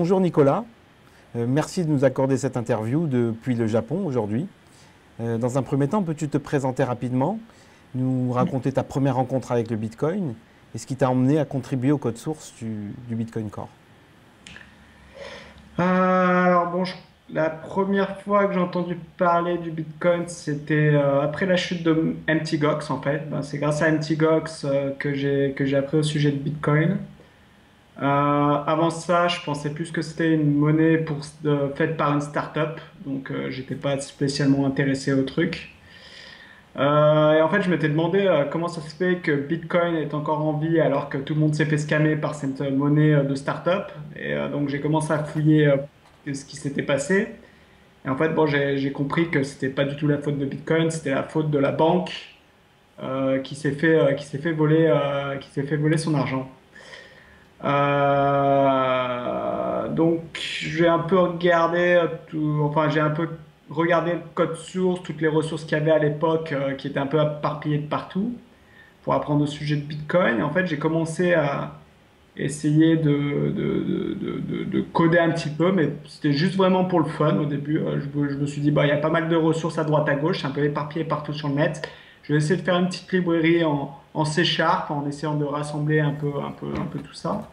Bonjour Nicolas, merci de nous accorder cette interview depuis le Japon aujourd'hui. Dans un premier temps, peux-tu te présenter rapidement, nous raconter ta première rencontre avec le Bitcoin et ce qui t'a emmené à contribuer au code source du Bitcoin Core? Alors bon, la première fois que j'ai entendu parler du Bitcoin, c'était après la chute de MTGOX en fait. Ben, c'est grâce à MTGOX que j'ai appris au sujet de Bitcoin. Avant ça, je pensais plus que c'était une monnaie faite par une startup, donc j'étais pas spécialement intéressé au truc. Et en fait, je m'étais demandé comment ça se fait que Bitcoin est encore en vie alors que tout le monde s'est fait scammer par cette monnaie de startup. Et donc j'ai commencé à fouiller ce qui s'était passé. Et en fait, bon, j'ai compris que c'était pas du tout la faute de Bitcoin, c'était la faute de la banque qui s'est fait voler son argent. Donc j'ai un peu regardé enfin j'ai un peu regardé le code source, toutes les ressources qu'il y avait à l'époque qui étaient un peu éparpillées de partout pour apprendre au sujet de Bitcoin. Et en fait, j'ai commencé à essayer de coder un petit peu, mais c'était juste vraiment pour le fun au début. Je me suis dit, bah, il y a pas mal de ressources à droite à gauche, c'est un peu éparpillé partout sur le net. Je vais essayer de faire une petite librairie en C Sharp en essayant de rassembler un peu tout ça.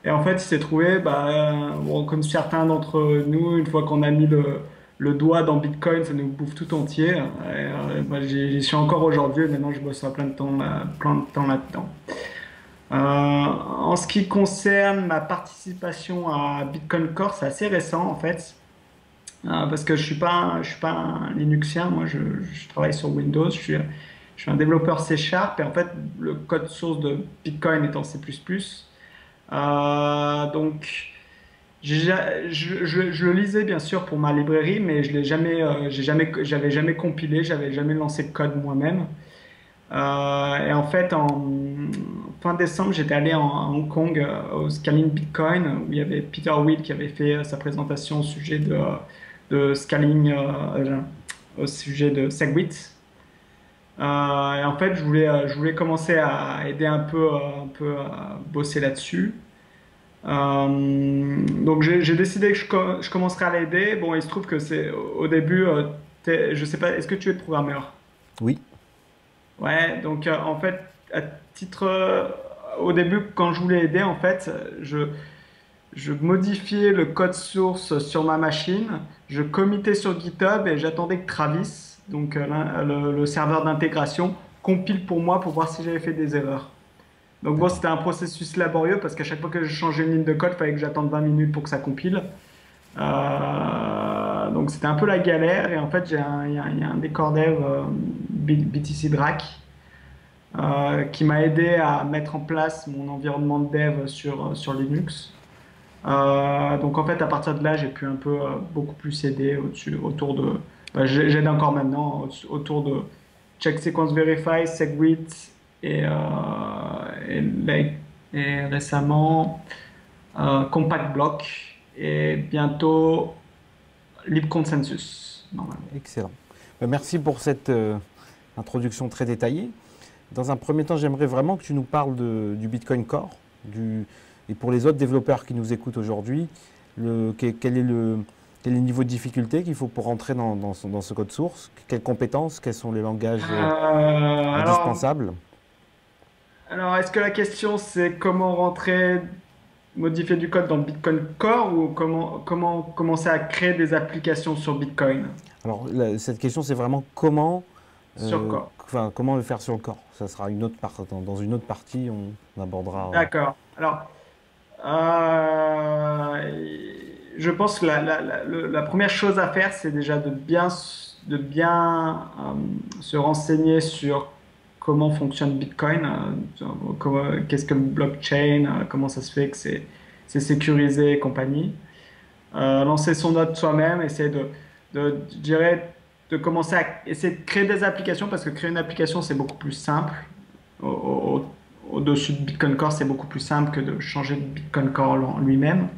Et en fait, il s'est trouvé, bah, bon, comme certains d'entre nous, une fois qu'on a mis le doigt dans Bitcoin, ça nous bouffe tout entier. Et, moi, j'y suis encore aujourd'hui. Maintenant, je bosse à plein de temps là-dedans. En ce qui concerne ma participation à Bitcoin Core, c'est assez récent en fait, parce que je suis pas un Linuxien. Moi, je travaille sur Windows. Je suis un développeur C Sharp et en fait, le code source de Bitcoin est en C++. Donc, je le lisais bien sûr pour ma librairie, mais je l'ai jamais, j'avais jamais compilé, j'avais jamais lancé de code moi-même. Et en fait, en fin décembre, j'étais allé à Hong Kong au Scaling Bitcoin, où il y avait Peter Thiel qui avait fait sa présentation au sujet de scaling, au sujet de Segwit. Et en fait, je voulais commencer à aider un peu à bosser là-dessus. Donc j'ai décidé que je commencerai à l'aider. Bon, il se trouve que c'est au début, je sais pas, est-ce que tu es programmeur? Oui, Ouais, donc en fait, à titre, au début, quand je voulais aider, en fait, je modifiais le code source sur ma machine, je committais sur GitHub et j'attendais que Travis, donc le serveur d'intégration, compile pour moi pour voir si j'avais fait des erreurs. Donc bon, d'accord. c'était un processus laborieux parce qu'à chaque fois que je changeais une ligne de code, il fallait que j'attende 20 minutes pour que ça compile. Donc c'était un peu la galère et en fait, il y a un des core dev, BTC Drac, qui m'a aidé à mettre en place mon environnement de dev sur Linux. Donc en fait, à partir de là, j'ai pu un peu beaucoup plus aider autour de. Bah, j'aide encore maintenant autour de Check Sequence Verify, Segwit et, et récemment Compact Block et bientôt LibConsensus, normalement. Excellent. Merci pour cette introduction très détaillée. Dans un premier temps, j'aimerais vraiment que tu nous parles du Bitcoin Core, et pour les autres développeurs qui nous écoutent aujourd'hui, quel est le niveau de difficulté qu'il faut pour rentrer dans ce code source, quelles compétences, quels sont les langages Alors, indispensables. est-ce que la question c'est comment rentrer, modifier du code dans Bitcoin Core ou comment commencer à créer des applications sur Bitcoin Alors, cette question, c'est vraiment comment, sur Core? enfin, comment le faire sur le corps. Ça sera une autre dans une autre partie, on abordera. D'accord. Alors, je pense que la première chose à faire, c'est déjà de bien se renseigner sur comment fonctionne Bitcoin, qu'est-ce que le blockchain, comment ça se fait que c'est sécurisé et compagnie. Lancer son node soi-même, essayer je dirais, de commencer à essayer de créer des applications parce que créer une application, c'est beaucoup plus simple. Au- au- Au-dessus de Bitcoin Core, c'est beaucoup plus simple que de changer de Bitcoin Core en lui-même.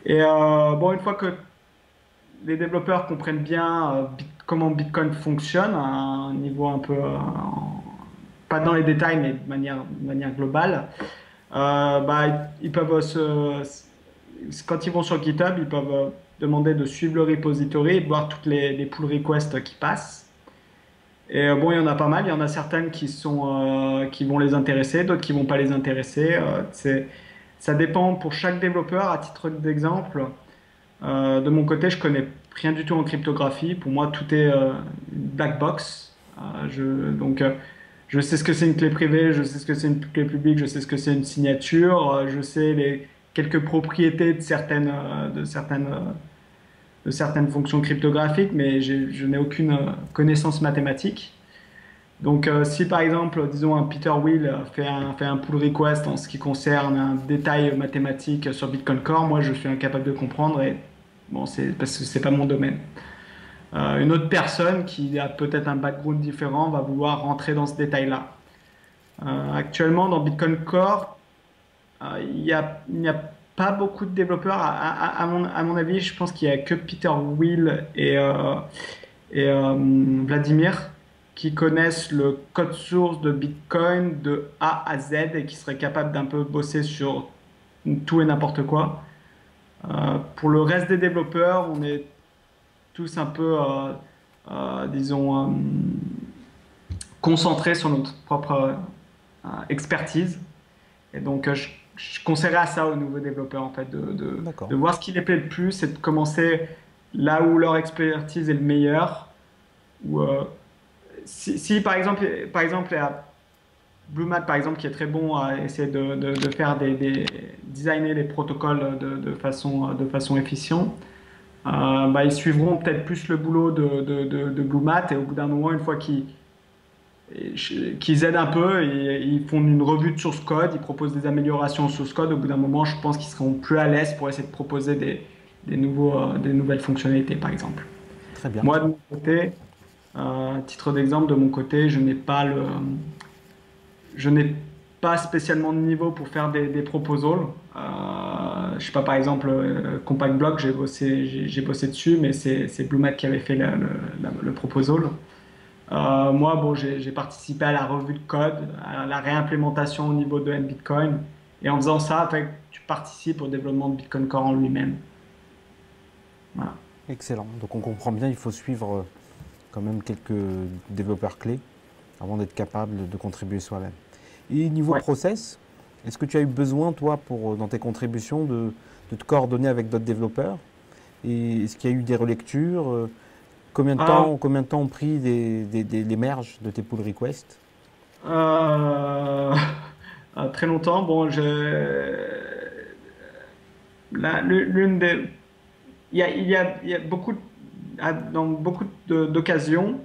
Et bon, une fois que les développeurs comprennent bien comment Bitcoin fonctionne à un niveau un peu, pas dans les détails, mais de manière globale, bah, ils peuvent quand ils vont sur GitHub, ils peuvent demander de suivre le repository et de voir toutes les pull requests qui passent. Et bon, il y en a pas mal. Il y en a certaines qui vont les intéresser, d'autres qui vont pas les intéresser. Ça dépend pour chaque développeur. À titre d'exemple, de mon côté, je connais rien du tout en cryptographie. Pour moi, tout est une black box. Je sais ce que c'est une clé privée, je sais ce que c'est une clé publique, je sais ce que c'est une signature, je sais quelques propriétés de certaines fonctions cryptographiques, mais je n'ai aucune connaissance mathématique. Donc, si par exemple, disons, un Peter Will fait un pull request en ce qui concerne un détail mathématique sur Bitcoin Core, moi je suis incapable de comprendre et bon, c'est parce que c'est pas mon domaine. Une autre personne qui a peut-être un background différent va vouloir rentrer dans ce détail-là. Actuellement, dans Bitcoin Core, il n'y a pas beaucoup de développeurs. À mon avis, je pense qu'il n'y a que Peter Will et Vladimir qui connaissent le code source de Bitcoin de A à Z et qui seraient capables d'un peu bosser sur tout et n'importe quoi. Pour le reste des développeurs, on est tous un peu, disons, concentrés sur notre propre expertise. Et donc, je conseillerais à ça aux nouveaux développeurs, en fait, D'accord. de voir ce qui les plaît le plus et de commencer là où leur expertise est le meilleur. Ou, si par exemple, il y a Bluemat, par exemple, qui est très bon à essayer de faire designer les protocoles de façon efficiente. Bah, ils suivront peut-être plus le boulot de Bluemat et au bout d'un moment, une fois qu'ils aident un peu, ils font une revue de source code, ils proposent des améliorations au source code. Au bout d'un moment, je pense qu'ils seront plus à l'aise pour essayer de proposer des nouvelles fonctionnalités, par exemple. Très bien. Moi, de mon côté, à titre d'exemple, de mon côté, je n'ai pas spécialement de niveau pour faire des proposals. Je sais pas, par exemple, Compact Block, j'ai bossé dessus, mais c'est Bluemat qui avait fait le proposal. Moi, bon, j'ai participé à la revue de code, à la réimplémentation au niveau de Bitcoin. Et en faisant ça, en fait, tu participes au développement de Bitcoin Core en lui-même. Voilà. Excellent. Donc on comprend bien, il faut suivre quand même quelques développeurs clés avant d'être capable de contribuer soi-même. Et niveau Ouais. process, est-ce que tu as eu besoin, toi, dans tes contributions, de te coordonner avec d'autres développeurs? Et est-ce qu'il y a eu des relectures? Euh, Combien de temps ont pris les merges de tes pull requests? euh, très longtemps. Bon, l'une des, il y a beaucoup, dans beaucoup d'occasions,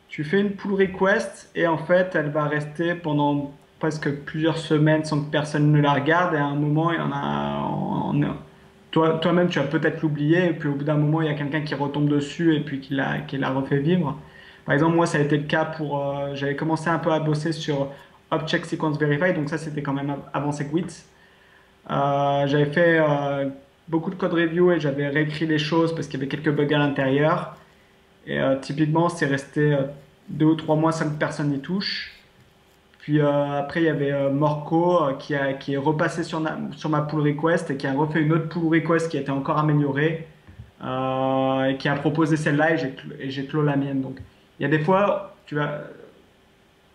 tu fais une pull request et en fait, elle va rester pendant presque plusieurs semaines sans que personne ne la regarde. Et à un moment, il y en a, toi-même, tu vas peut-être l'oublier. Et puis au bout d'un moment, il y a quelqu'un qui retombe dessus et puis qui la refait vivre. Par exemple, moi, ça a été le cas j'avais commencé un peu à bosser sur Object Sequence Verify. Donc ça, c'était quand même avant SegWit. J'avais fait beaucoup de code review et j'avais réécrit les choses parce qu'il y avait quelques bugs à l'intérieur. Et typiquement, c'est resté 2 ou 3 mois sans que personne n'y touche. Puis après, il y avait Morco qui est repassé sur ma pull request et qui a refait une autre pull request qui a été encore améliorée et qui a proposé celle-là et j'ai clos la mienne. Donc, il y a des fois,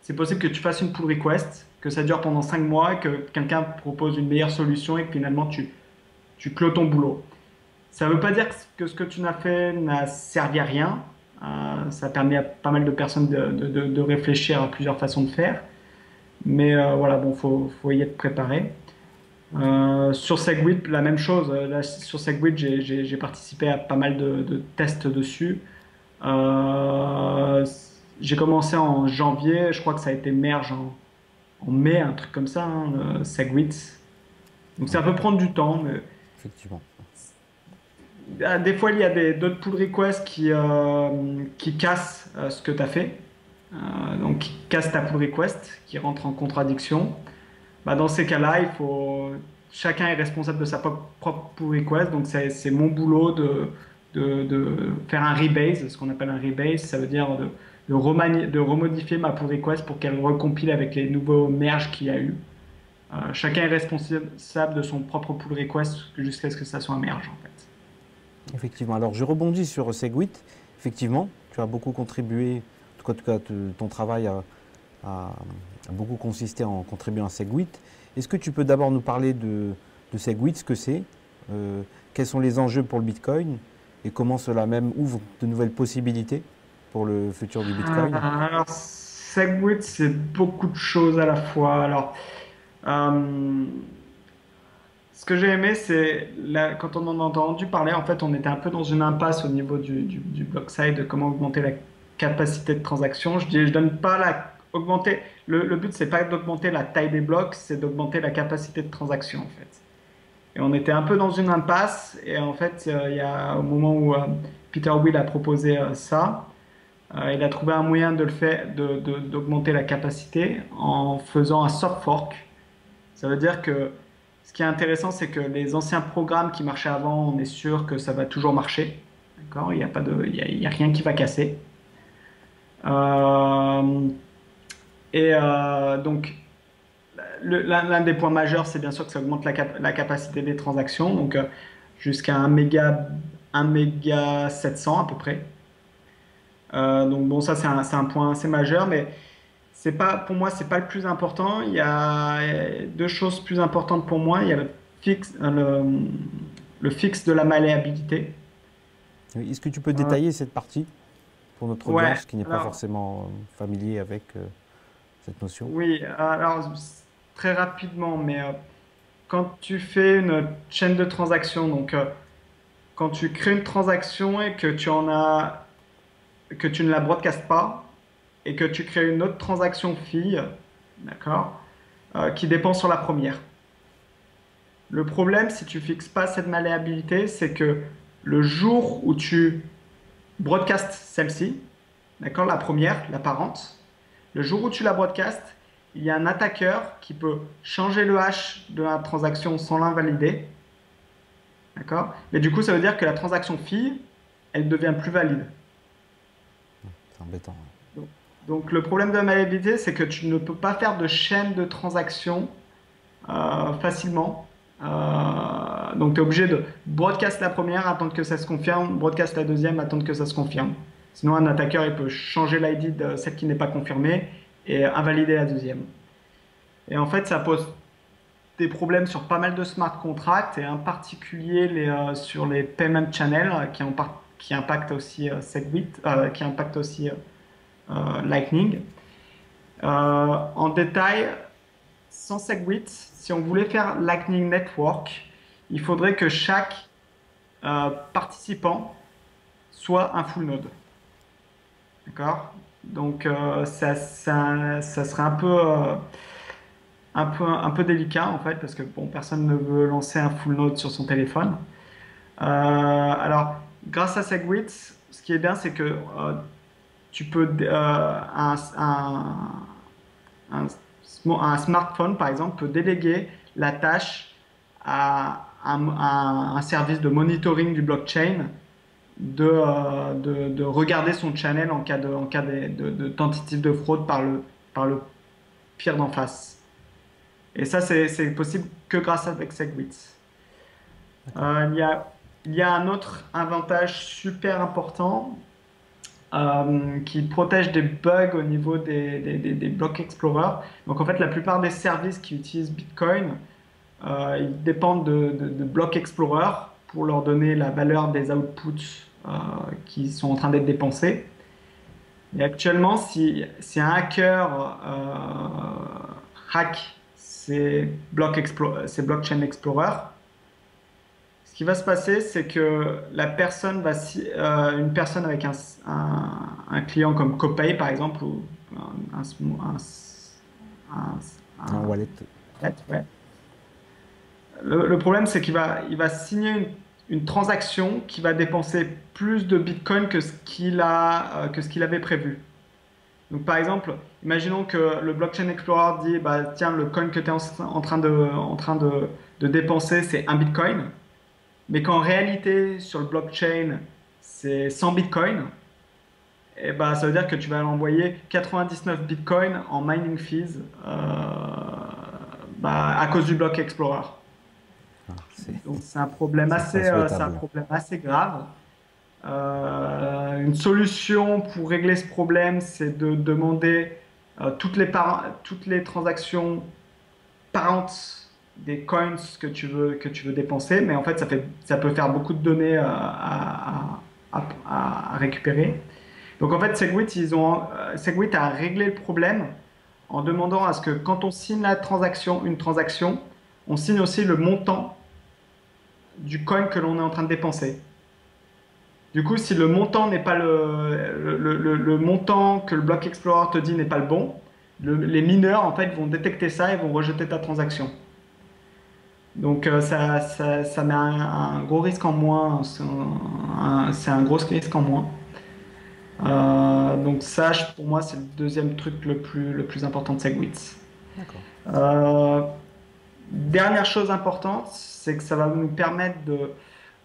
c'est possible que tu fasses une pull request, que ça dure pendant 5 mois, que quelqu'un propose une meilleure solution et que finalement tu clôt ton boulot. Ça ne veut pas dire que ce que tu n'as fait n'a servi à rien. Ça a permis à pas mal de personnes de réfléchir à plusieurs façons de faire. Mais voilà, bon, faut y être préparé. Sur Segwit, la même chose. Là, sur Segwit, j'ai participé à pas mal de tests dessus. Euh, j'ai commencé en janvier, je crois que ça a été merge en mai, un truc comme ça, hein, le Segwit. Donc ça Ouais, peut prendre du temps, mais effectivement. des fois, il y a d'autres pull requests qui cassent ce que tu as fait. Donc, qui cassent ta pull request, qui rentre en contradiction. Bah, dans ces cas-là, chacun est responsable de sa propre pull request. Donc, c'est mon boulot de faire un rebase, ce qu'on appelle un rebase. Ça veut dire de remodifier ma pull request pour qu'elle recompile avec les nouveaux merges qu'il y a eu. Chacun est responsable de son propre pull request jusqu'à ce que ça soit un merge en fait. Effectivement. Alors, je rebondis sur Segwit. Effectivement, tu as beaucoup contribué, en tout cas, ton travail a beaucoup consisté en contribuant à Segwit. Est-ce que tu peux d'abord nous parler de Segwit, ce que c'est, quels sont les enjeux pour le Bitcoin et comment cela même ouvre de nouvelles possibilités pour le futur du Bitcoin? Alors, Segwit, c'est beaucoup de choses à la fois. Alors, euh, ce que j'ai aimé, c'est quand on en a entendu parler, en fait, on était un peu dans une impasse au niveau du block side, de comment augmenter la capacité de transaction. Je donne pas augmenter. Le but, c'est pas d'augmenter la taille des blocs, c'est d'augmenter la capacité de transaction, en fait. Et on était un peu dans une impasse. Et en fait, il y a au moment où Peter Thiel a proposé ça, il a trouvé un moyen de le faire, d'augmenter la capacité en faisant un soft fork. Ça veut dire que ce qui est intéressant, c'est que les anciens programmes qui marchaient avant, on est sûr que ça va toujours marcher. D'accord? Il n'y a pas de, il y a rien qui va casser. Euh, donc, l'un des points majeurs, c'est bien sûr que ça augmente la capacité des transactions, donc jusqu'à 1 méga 700 à peu près. Donc bon, ça c'est un point assez majeur, mais c'est pas, pour moi, c'est pas le plus important. Il y a deux choses plus importantes pour moi. Il y a le fixe de la malléabilité. Oui, est-ce que tu peux Euh, détailler cette partie pour notre ouais, audience qui n'est pas alors forcément familier avec cette notion? oui, alors très rapidement, mais quand tu fais une chaîne de transactions, donc quand tu crées une transaction et que tu ne la broadcastes pas et que tu crées une autre transaction fille, d'accord, qui dépend sur la première. Le problème, si tu fixes pas cette malléabilité, c'est que le jour où tu broadcastes celle-ci, d'accord, la première, la parente, le jour où tu la broadcastes, il y a un attaqueur qui peut changer le hash de la transaction sans l'invalider, d'accord? Mais du coup, ça veut dire que la transaction fille, elle devient plus valide. C'est embêtant. Donc, donc, le problème de la malléabilité, c'est que tu ne peux pas faire de chaîne de transactions facilement. Donc tu es obligé de broadcast la première, attendre que ça se confirme, broadcast la deuxième, attendre que ça se confirme. Sinon, un attaqueur il peut changer l'ID de celle qui n'est pas confirmée et invalider la deuxième. Et en fait, ça pose des problèmes sur pas mal de smart contracts et en particulier sur les payment channels qui impactent aussi Segwit, qui impactent aussi Lightning. En détail, sans Segwit, si on voulait faire Lightning Network, il faudrait que chaque participant soit un full node. D'accord? Donc ça serait un peu délicat en fait, parce que bon, personne ne veut lancer un full node sur son téléphone. Alors, grâce à Segwit, ce qui est bien, c'est que tu peux un, un smartphone, par exemple, peut déléguer la tâche à un service de monitoring du blockchain de regarder son channel en cas de tentative de fraude par le pire d'en face. Et ça, c'est possible que grâce avec Segwit. D'accord. Il y a un autre avantage super important qui protège des bugs au niveau des blocs Explorer. Donc en fait, la plupart des services qui utilisent Bitcoin, ils dépendent de Block Explorer pour leur donner la valeur des outputs qui sont en train d'être dépensés. Et actuellement, si un hacker hack ces Blockchain Explorer, ce qui va se passer, c'est que une personne avec un client comme Copay, par exemple, ou un- Un wallet. ouais. Le problème, c'est il va signer une transaction qui va dépenser plus de Bitcoin que ce qu'il avait prévu. Donc, par exemple, imaginons que le Blockchain Explorer dit, bah, tiens, le coin que tu es en train de dépenser, c'est un Bitcoin, mais qu'en réalité, sur le blockchain, c'est 100 Bitcoin, et bah, ça veut dire que tu vas envoyer 99 Bitcoin en mining fees bah, à cause du bloc Explorer. Ah, Donc c'est pas c'est un souhaitable. problème assez grave. Une solution pour régler ce problème, c'est de demander toutes les transactions parentes des coins que tu veux dépenser, mais en fait, ça peut faire beaucoup de données à récupérer. Donc en fait, Segwit a réglé le problème en demandant à ce que quand on signe une transaction, on signe aussi le montant du coin que l'on est en train de dépenser. Du coup, si le montant n'est pas le montant que le bloc Explorer te dit n'est pas le bon, les mineurs en fait vont détecter ça et vont rejeter ta transaction. Donc ça met un gros risque en moins, c'est un gros risque en moins. Donc ça, pour moi, c'est le deuxième truc le plus important de Segwit. D'accord. Euh, Dernière chose importante, c'est que ça va nous permettre de,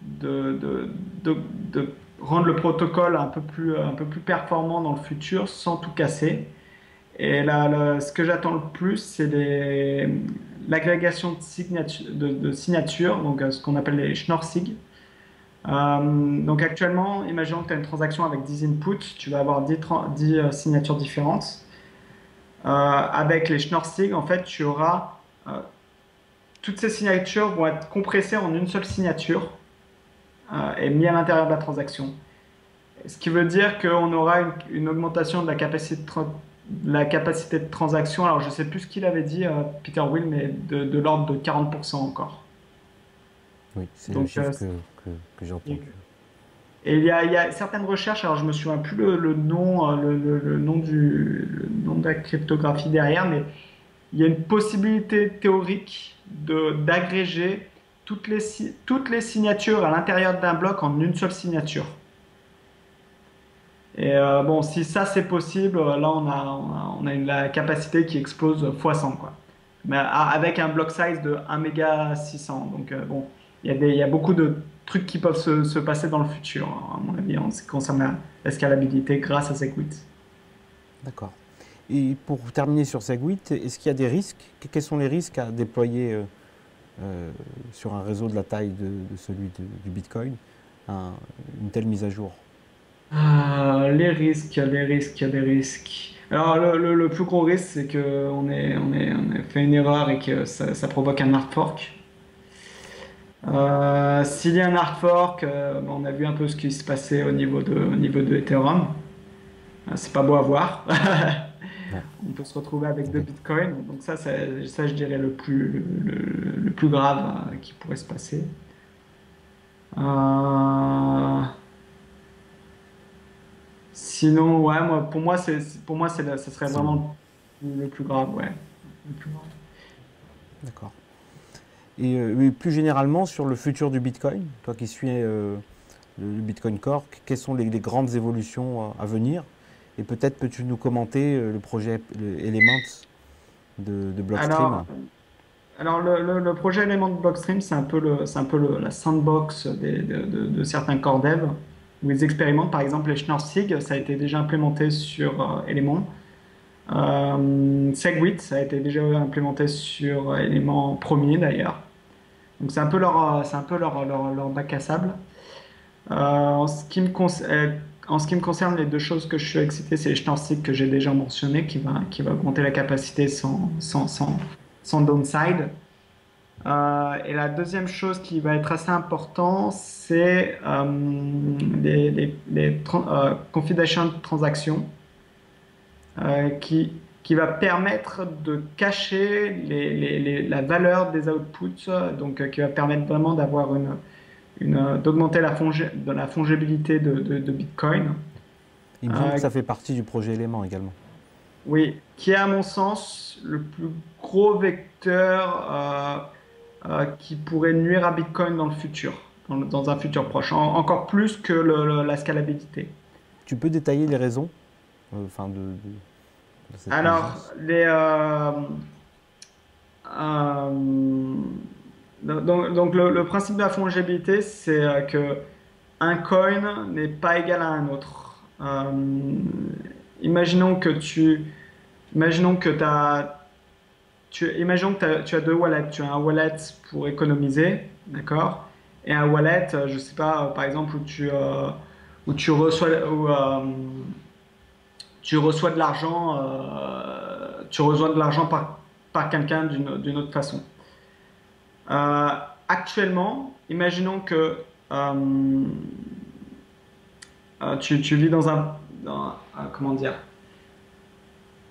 de, de rendre le protocole un peu plus performant dans le futur sans tout casser. Et là, ce que j'attends le plus, c'est l'agrégation de signatures, donc ce qu'on appelle les Schnorr-Sig. Donc actuellement, imaginons que tu as une transaction avec 10 inputs, tu vas avoir 10 signatures différentes. Avec les Schnorr-Sig, en fait, tu auras toutes ces signatures vont être compressées en une seule signature et mis à l'intérieur de la transaction. Ce qui veut dire qu'on aura une augmentation de la capacité de transaction. Alors, je ne sais plus ce qu'il avait dit, Peter Will, mais de l'ordre de 40% encore. Oui, c'est le Donc, chiffre que j'ai entendu. et il y a certaines recherches, alors je me souviens plus le nom, le nom de la cryptographie derrière, mais il y a une possibilité théorique d'agréger toutes les signatures à l'intérieur d'un bloc en une seule signature. Et bon, si ça c'est possible, là on a la capacité qui explose fois 100 quoi. Mais avec un block size de 1 méga 600. Donc bon, il y a beaucoup de trucs qui peuvent se passer dans le futur, hein, à mon avis, en ce qui concerne la scalabilité grâce à Segwit. D'accord. Et pour terminer sur Segwit, est-ce qu'il y a des risques? Quels sont les risques à déployer sur un réseau de la taille de celui du Bitcoin une telle mise à jour? Les risques, les risques. Alors, le plus gros risque, c'est on ait fait une erreur et que ça provoque un hard fork. S'il y a un hard fork, on a vu un peu ce qui se passait au niveau de Ethereum. C'est pas beau à voir. Ouais, On peut se retrouver avec deux effectivement. bitcoins. Donc ça je dirais le plus grave qui pourrait se passer. Euh, Sinon, ouais, pour moi, ça serait Sinon, vraiment le plus grave, ouais. Le plus grave. d'accord. Et oui, plus généralement, sur le futur du Bitcoin, toi qui suis le Bitcoin Core, quelles sont les grandes évolutions à venir? Et peut-être peux-tu nous commenter le projet Elements de Blockstream? Alors, le projet Element de Blockstream, c'est un peu la sandbox de certains core dev où ils expérimentent. Par exemple, les Schnorr-Sig, ça a été déjà implémenté sur Element. Segwit, ça a été déjà implémenté sur Element premier d'ailleurs. Donc c'est un peu leur bac à sable. En ce qui me concerne, les deux choses que je suis excité, c'est les Schnorr-Sig que j'ai déjà mentionné, qui va augmenter la capacité sans downside. Et la deuxième chose qui va être assez important, c'est confidential transactions qui va permettre de cacher la valeur des outputs, donc qui va permettre vraiment d'avoir d'augmenter la fongibilité de Bitcoin. Il me semble que Euh, ça fait partie du projet Element également. oui, qui est à mon sens le plus gros vecteur qui pourrait nuire à Bitcoin dans le futur, dans un futur proche, encore plus que la scalabilité. Tu peux détailler les raisons enfin, de cette Alors, nuisance? euh, donc le principe de la fongibilité, c'est que un coin n'est pas égal à un autre. Imaginons que tu imaginons que tu as imaginons que tu as deux wallets. Tu as un wallet pour économiser, d'accord? Et un wallet, je sais pas, par exemple, où tu reçois de l'argent, par quelqu'un d'une autre façon. Euh, Actuellement, imaginons que euh, tu vis comment dire?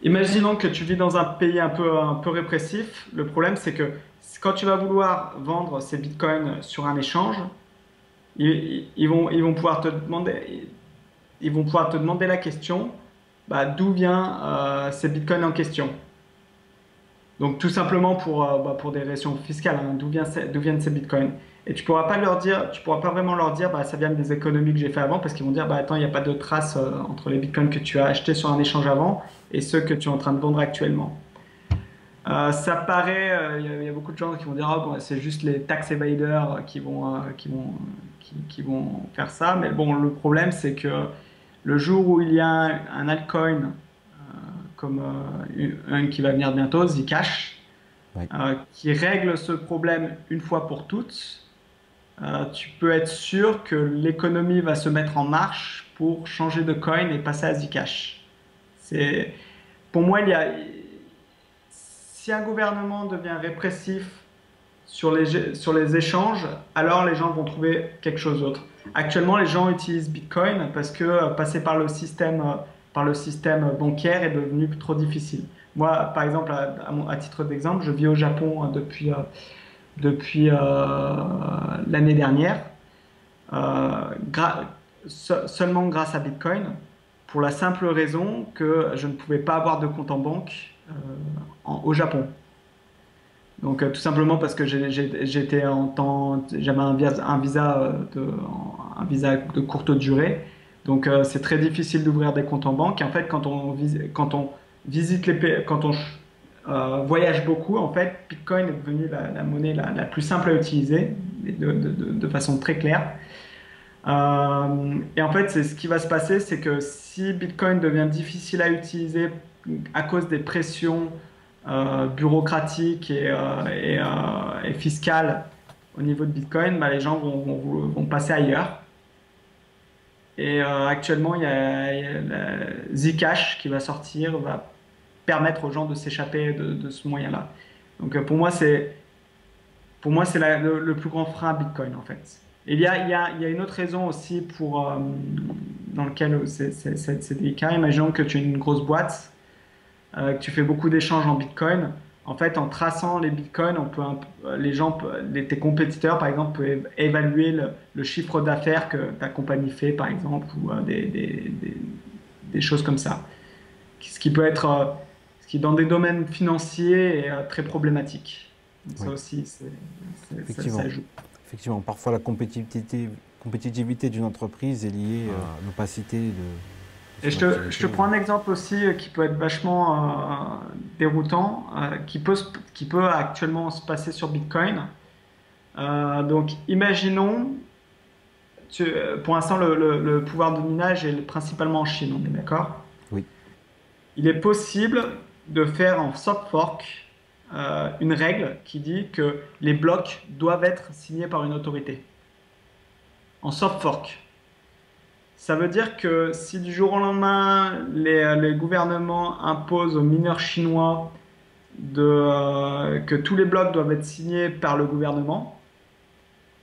Imaginons que tu vis dans un pays un peu répressif. Le problème, c'est que quand tu vas vouloir vendre ces bitcoins sur un échange, ils vont pouvoir te demander, ils vont pouvoir te demander la question, bah, d'où vient ces bitcoins en question. Donc tout simplement pour des raisons fiscales, hein, d'où viennent ces bitcoins. Et tu pourras pas vraiment leur dire, bah, ça vient des économies que j'ai fait avant, parce qu'ils vont dire, bah, attends, il n'y a pas de trace entre les bitcoins que tu as achetés sur un échange avant et ceux que tu es en train de vendre actuellement. Ça paraît, il y a beaucoup de gens qui vont dire, ah, bon, c'est juste les tax evaders qui vont faire ça. Mais bon, le problème, c'est que le jour où il y a un altcoin comme un qui va venir bientôt, Zcash, Oui. qui règle ce problème une fois pour toutes, tu peux être sûr que l'économie va se mettre en marche pour changer de coin et passer à Zcash. C'est, pour moi, si un gouvernement devient répressif sur les échanges, alors les gens vont trouver quelque chose d'autre. Actuellement, les gens utilisent Bitcoin parce que passer par le système bancaire est devenu trop difficile. Moi, par exemple, à titre d'exemple, je vis au Japon depuis l'année dernière, seulement grâce à Bitcoin, pour la simple raison que je ne pouvais pas avoir de compte en banque au Japon. Donc tout simplement parce que j'avais un visa de courte durée. Donc c'est très difficile d'ouvrir des comptes en banque. Et en fait, quand on visite les pays, quand on voyage beaucoup, en fait, Bitcoin est devenu la monnaie la plus simple à utiliser, de façon très claire. Et en fait, c'est ce qui va se passer, c'est que si Bitcoin devient difficile à utiliser à cause des pressions bureaucratiques et fiscales au niveau de Bitcoin, bah, les gens vont passer ailleurs. Et actuellement, il y a Zcash qui va sortir, va permettre aux gens de s'échapper de ce moyen-là. Donc pour moi, c'est le plus grand frein à Bitcoin en fait. Et il y a une autre raison aussi dans lequel c'est délicat. Imaginons que tu es une grosse boîte, que tu fais beaucoup d'échanges en Bitcoin. En fait, en traçant les Bitcoins, tes compétiteurs, par exemple, peuvent évaluer le chiffre d'affaires que ta compagnie fait, par exemple, ou des choses comme ça. Ce qui peut être, ce qui dans des domaines financiers est très problématique. Donc ça Oui. aussi, Effectivement. ça joue. Effectivement, parfois la compétitivité d'une entreprise est liée à l'opacité de Et son je te activité. prends un exemple aussi qui peut être vachement déroutant, qui peut actuellement se passer sur Bitcoin. Donc, imaginons, pour l'instant, le pouvoir de minage est principalement en Chine, on est d'accord? Oui, Il est possible de faire en soft fork une règle qui dit que les blocs doivent être signés par une autorité. En soft fork. Ça veut dire que si du jour au lendemain, les gouvernements imposent aux mineurs chinois que tous les blocs doivent être signés par le gouvernement,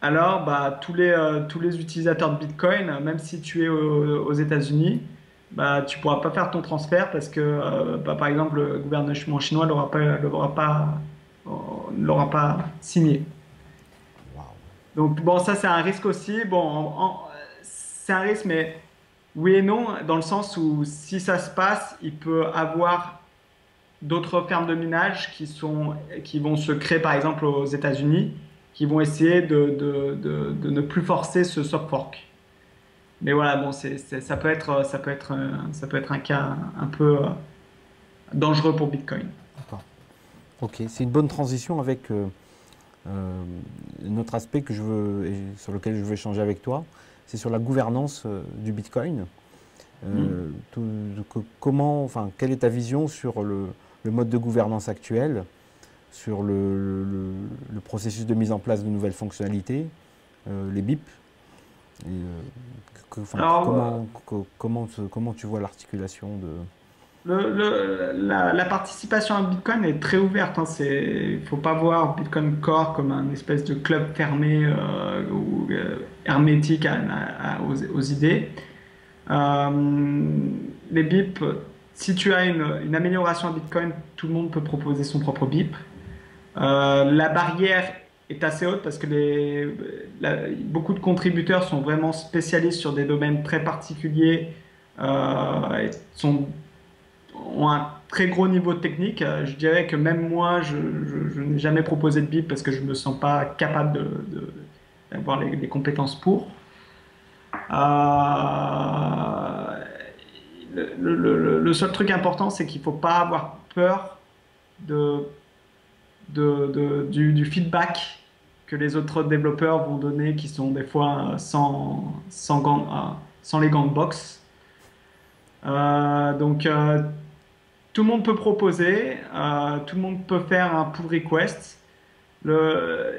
alors bah, tous les utilisateurs de Bitcoin, même si tu es aux États-Unis, bah, tu ne pourras pas faire ton transfert parce que, bah, par exemple, le gouvernement chinois ne l'aura pas signé. waouh. Donc, bon, ça, c'est un risque aussi. Bon, c'est un risque, mais oui et non, dans le sens où si ça se passe, il peut avoir d'autres fermes de minage qui vont se créer, par exemple, aux États-Unis, qui vont essayer de ne plus forcer ce soft fork. Mais voilà, bon, ça peut être un cas un peu dangereux pour Bitcoin. D'accord. Ok, c'est une bonne transition avec un autre aspect et sur lequel je veux échanger avec toi. C'est sur la gouvernance du Bitcoin. Hmm. Comment, enfin, quelle est ta vision sur le mode de gouvernance actuel? sur le processus de mise en place de nouvelles fonctionnalités, les BIP. Et, enfin, Alors, comment tu vois l'articulation de... la participation à Bitcoin est très ouverte, hein. Il ne faut pas voir Bitcoin Core comme un espèce de club fermé ou hermétique aux idées. Les BIP, si tu as une amélioration à Bitcoin, tout le monde peut proposer son propre BIP. La barrière est assez haute parce que beaucoup de contributeurs sont vraiment spécialistes sur des domaines très particuliers, et ont un très gros niveau technique. Je dirais que même moi, je n'ai jamais proposé de BIP parce que je ne me sens pas capable d'avoir les compétences pour. Euh, le seul truc important, c'est qu'il ne faut pas avoir peur de, du feedback que les autres développeurs vont donner, qui sont des fois sans les gants de boxe. Donc, tout le monde peut proposer, tout le monde peut faire un pull request. Le,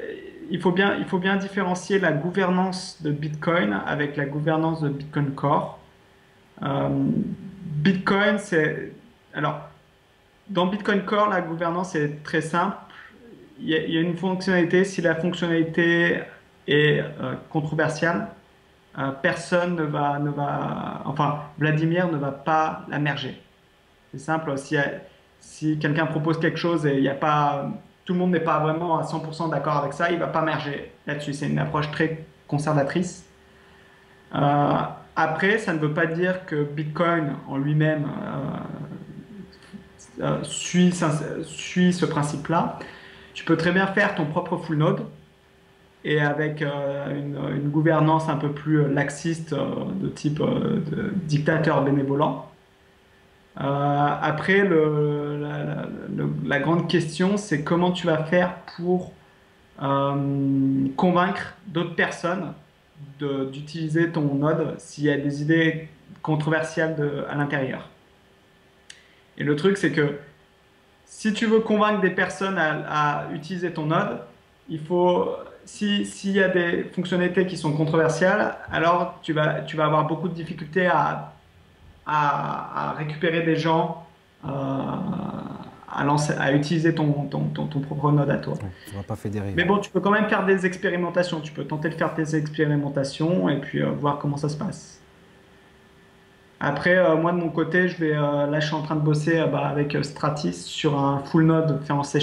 il faut bien différencier la gouvernance de Bitcoin avec la gouvernance de Bitcoin Core. Bitcoin, alors, dans Bitcoin Core, la gouvernance est très simple. Il y a une fonctionnalité, si la fonctionnalité est controversiale, personne enfin, Vladimir ne va pas la merger. C'est simple, si quelqu'un propose quelque chose et tout le monde n'est pas vraiment à 100% d'accord avec ça, il ne va pas merger là-dessus. C'est une approche très conservatrice. Euh, Après, ça ne veut pas dire que Bitcoin en lui-même suit ce principe-là. Tu peux très bien faire ton propre full node et avec une gouvernance un peu plus laxiste de type de dictateur bénévolent. Après, la grande question, c'est comment tu vas faire pour convaincre d'autres personnes d'utiliser ton node s'il y a des idées controversiales à l'intérieur. Et le truc, c'est que si tu veux convaincre des personnes à utiliser ton node, s'il y a des fonctionnalités qui sont controversiales, alors tu vas avoir beaucoup de difficultés à récupérer des gens, à utiliser ton propre node à toi. Ouais, on va pas fédérer. Mais bon, tu peux quand même faire des expérimentations. Tu peux tenter de faire tes expérimentations et puis voir comment ça se passe. Après, moi de mon côté, là je suis en train de bosser avec Stratis sur un full node fait en C#.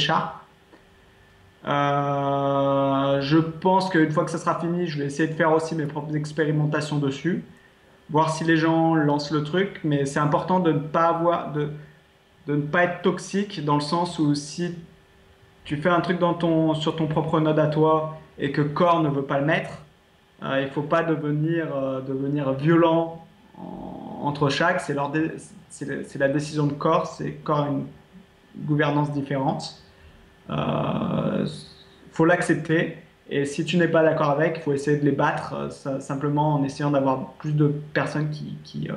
Je pense qu'une fois que ça sera fini, je vais essayer de faire aussi mes propres expérimentations dessus, voir si les gens lancent le truc, mais c'est important de ne pas être toxique dans le sens où si tu fais un truc sur ton propre node à toi et que Core ne veut pas le mettre, il ne faut pas devenir violent entre chaque. C'est la décision de Core. Core a une gouvernance différente. Faut l'accepter. Et si tu n'es pas d'accord avec, il faut essayer de les battre simplement en essayant d'avoir plus de personnes qui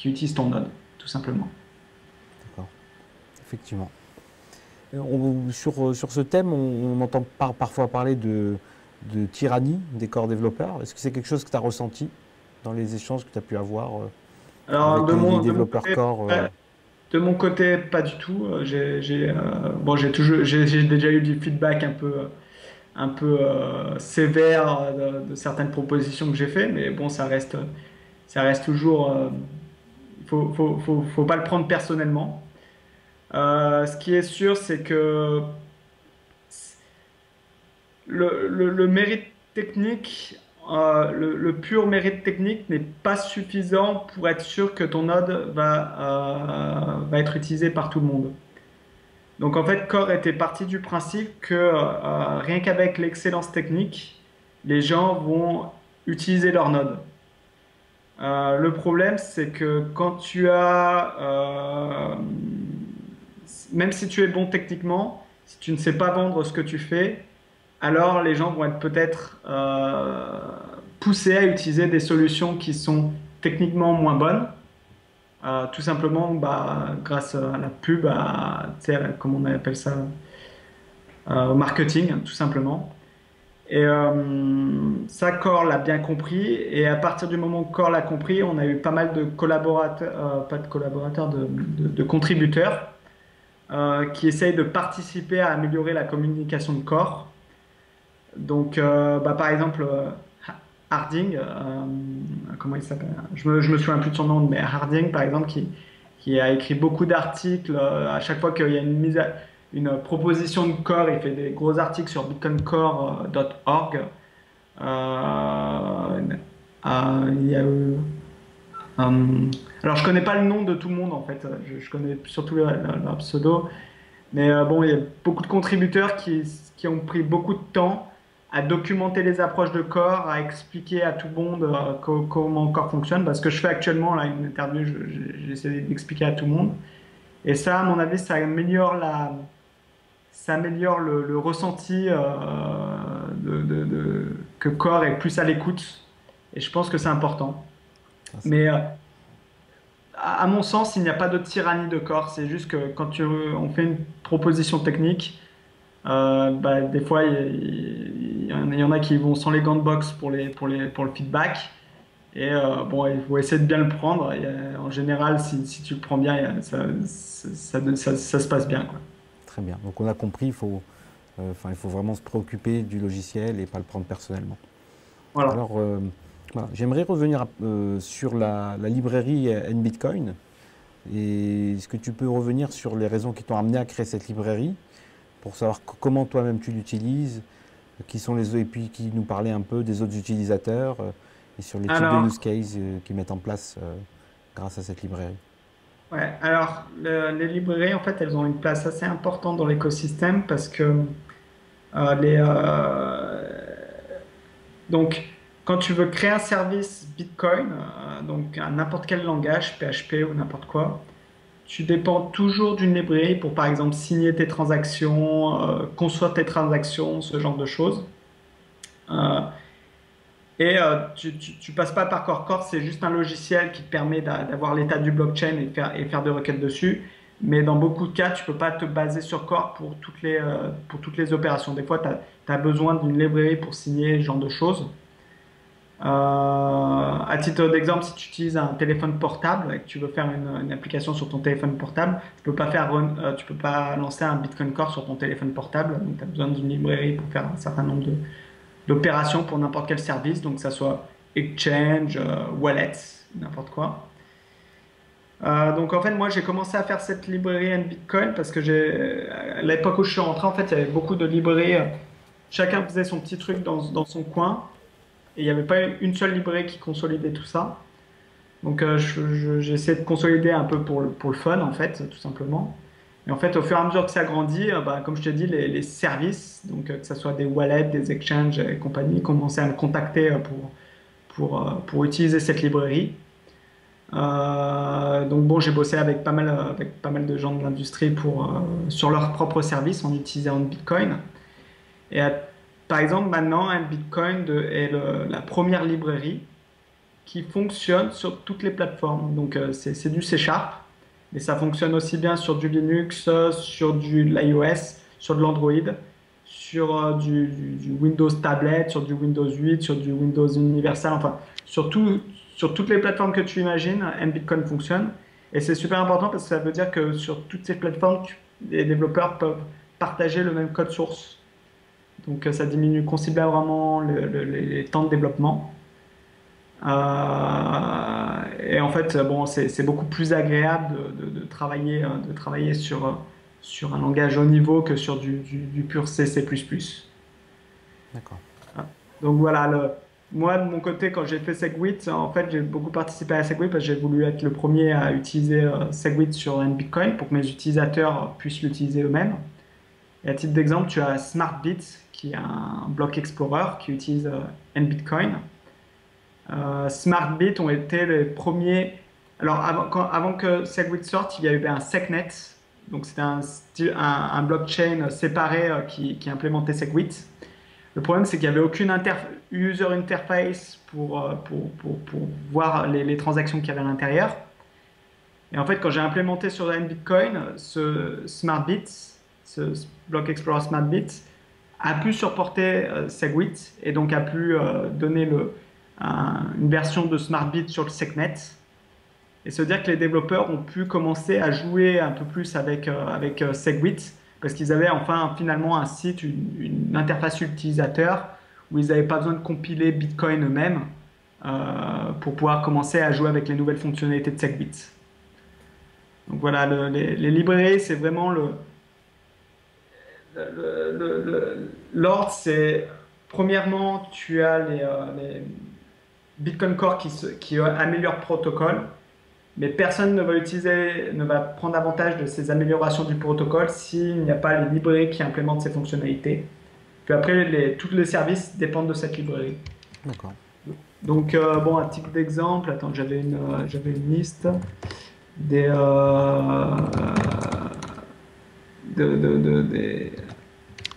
utilisent ton node, tout simplement. D'accord, effectivement. Sur ce thème, on entend parfois parler de tyrannie des corps développeurs. Est-ce que c'est quelque chose que tu as ressenti dans les échanges que tu as pu avoir Alors, avec les développeurs corps de mon côté, pas du tout. J'ai déjà eu du feedback un peu sévère de certaines propositions que j'ai fait, mais bon, ça reste toujours. Faut pas le prendre personnellement. Ce qui est sûr, c'est que le mérite technique, le pur mérite technique n'est pas suffisant pour être sûr que ton node va être utilisé par tout le monde. Donc en fait, Core était parti du principe que rien qu'avec l'excellence technique, les gens vont utiliser leur node. Le problème, c'est que même si tu es bon techniquement, si tu ne sais pas vendre ce que tu fais, alors les gens vont être peut-être poussés à utiliser des solutions qui sont techniquement moins bonnes. tout simplement grâce à la pub, tu sais, comment on appelle ça, au marketing, tout simplement. Et ça, Core l'a bien compris. Et à partir du moment où Core l'a compris, on a eu pas mal de collaborateurs, pas de collaborateurs, de contributeurs qui essayent de participer à améliorer la communication de Core. Donc, par exemple, Harding, comment il s'appelle? Je me souviens plus de son nom, mais Harding, par exemple, qui a écrit beaucoup d'articles. À chaque fois qu'il y a une proposition de Core, il fait des gros articles sur bitcoincore.org. Il y a eu, alors, je connais pas le nom de tout le monde en fait. Je connais surtout leur pseudo. Mais bon, il y a beaucoup de contributeurs qui ont pris beaucoup de temps à documenter les approches de Core, à expliquer à tout le monde comment Core fonctionne. Parce que je fais actuellement là, une interview, j'essaie d'expliquer à tout le monde. Et ça, à mon avis, ça améliore le ressenti que Core est plus à l'écoute. Et je pense que c'est important. Ah, Mais à mon sens, il n'y a pas de tyrannie de Core. C'est juste que quand on fait une proposition technique, des fois, il y en a qui vont sans les gants de boxe pour le feedback. Et bon, il faut essayer de bien le prendre. Et, en général, si tu le prends bien, ça se passe bien, quoi. très bien. Donc on a compris, il faut vraiment se préoccuper du logiciel et pas le prendre personnellement. Voilà. Alors, voilà. J'aimerais revenir sur la librairie NBitcoin. Et est-ce que tu peux revenir sur les raisons qui t'ont amené à créer cette librairie pour savoir comment toi-même tu l'utilises, et puis qui nous parlait un peu des autres utilisateurs et sur les types de Alors, use cases qu'ils mettent en place grâce à cette librairie. ouais, alors les librairies, en fait, elles ont une place assez importante dans l'écosystème parce que euh, les, euh, donc, quand tu veux créer un service Bitcoin, donc à n'importe quel langage, PHP ou n'importe quoi, tu dépends toujours d'une librairie pour, par exemple, signer tes transactions, construire tes transactions, ce genre de choses. Euh, et tu passes pas par Core. Core, c'est juste un logiciel qui te permet d'avoir l'état du blockchain et faire des requêtes dessus. Mais dans beaucoup de cas, tu peux pas te baser sur Core pour toutes les opérations. Des fois, tu as besoin d'une librairie pour signer ce genre de choses. À titre d'exemple, si tu utilises un téléphone portable et que tu veux faire une application sur ton téléphone portable, tu peux pas lancer un Bitcoin Core sur ton téléphone portable. Donc, tu as besoin d'une librairie pour faire un certain nombre d'opérations pour n'importe quel service, donc que ça soit exchange, wallet, n'importe quoi. Donc en fait, moi j'ai commencé à faire cette librairie en Bitcoin parce que à l'époque où je suis rentré, en fait, il y avait beaucoup de librairies. Chacun faisait son petit truc dans son coin et il n'y avait pas une seule librairie qui consolidait tout ça. Donc j'ai essayé de consolider un peu pour le fun en fait, tout simplement. Et en fait, au fur et à mesure que ça grandit, comme je te dis, les services, donc que ce soit des wallets, des exchanges et compagnie, commençaient à me contacter pour utiliser cette librairie. Donc bon, j'ai bossé avec pas mal de gens de l'industrie sur leurs propres services en utilisant Bitcoin. Et par exemple, maintenant, un Bitcoin est la première librairie qui fonctionne sur toutes les plateformes. Donc c'est du C Sharp, mais ça fonctionne aussi bien sur du Linux, sur de l'iOS, sur de l'Android, sur du Windows Tablet, sur du Windows 8, sur du Windows Universal, enfin sur toutes les plateformes que tu imagines, Bitcoin fonctionne. Et c'est super important parce que ça veut dire que sur toutes ces plateformes, les développeurs peuvent partager le même code source. Donc ça diminue considérablement les temps de développement. Et en fait, bon, c'est beaucoup plus agréable de travailler sur un langage haut niveau que sur du pur C, C++. D'accord. Donc voilà, moi de mon côté, quand j'ai fait SegWit, en fait, j'ai beaucoup participé à SegWit parce que j'ai voulu être le premier à utiliser SegWit sur un Bitcoin pour que mes utilisateurs puissent l'utiliser eux-mêmes. Et à titre d'exemple, tu as SmartBit, qui est un block explorer qui utilise NBitcoin. SmartBit ont été les premiers. Alors, avant que SegWit sorte, il y a eu un SegNet. Donc, c'était un blockchain séparé qui implémentait SegWit. Le problème, c'est qu'il n'y avait aucune user interface pour voir les transactions qu'il y avait à l'intérieur. Et en fait, quand j'ai implémenté sur Bitcoin, ce SmartBits, ce Block Explorer SmartBits, a pu supporter SegWit et donc a pu donner une version de SmartBits sur le SecNet. Et se dire que les développeurs ont pu commencer à jouer un peu plus avec SegWit parce qu'ils avaient enfin finalement un site, une interface utilisateur où ils n'avaient pas besoin de compiler Bitcoin eux-mêmes pour pouvoir commencer à jouer avec les nouvelles fonctionnalités de SegWit. Donc voilà, les librairies, c'est vraiment l'ordre, c'est premièrement, tu as les Bitcoin Core qui améliorent le protocole, mais personne ne va prendre avantage de ces améliorations du protocole s'il n'y a pas les librairies qui implémentent ces fonctionnalités. Puis après, tous les services dépendent de cette librairie. D'accord. Donc, bon, à titre d'exemple, attends, j'avais une liste des,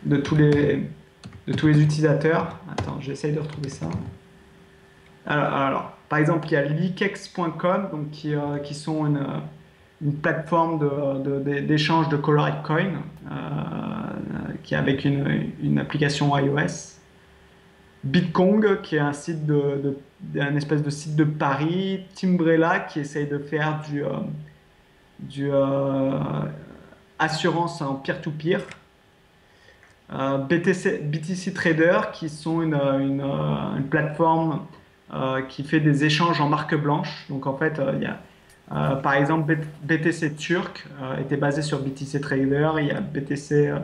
de tous les utilisateurs. Attends, j'essaye de retrouver ça. Alors, par exemple, il y a leakex.com, donc qui sont une plateforme d'échange de Colored Coin, qui est avec une application iOS. Bitcoin, qui est un site un espèce de site de Paris. Timbrella, qui essaye de faire du assurance en peer-to-peer. BTC Trader, qui sont une plateforme qui fait des échanges en marque blanche. Donc en fait, il y a par exemple BTC Turc était basé sur BTC Trader. Il y a BTC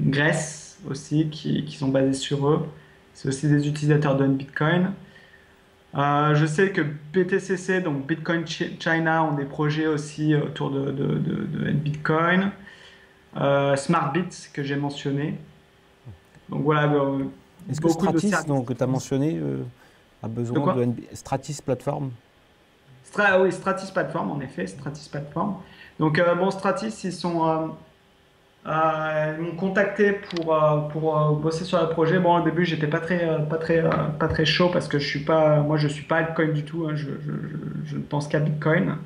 Grèce aussi qui sont basés sur eux. C'est aussi des utilisateurs de Bitcoin. Je sais que BTCC, donc Bitcoin China, ont des projets aussi autour de Bitcoin. SmartBits que j'ai mentionné. Donc voilà. Est-ce que Stratis, donc, que tu as mentionné, a besoin de Stratis Platform? Oui, Stratis Platform, en effet, Stratis Platform. Donc bon, Stratis, ils m'ont contacté pour bosser sur le projet. Bon, au début, j'étais pas très chaud parce que je suis pas altcoin du tout. Hein, je ne pense qu'à Bitcoin.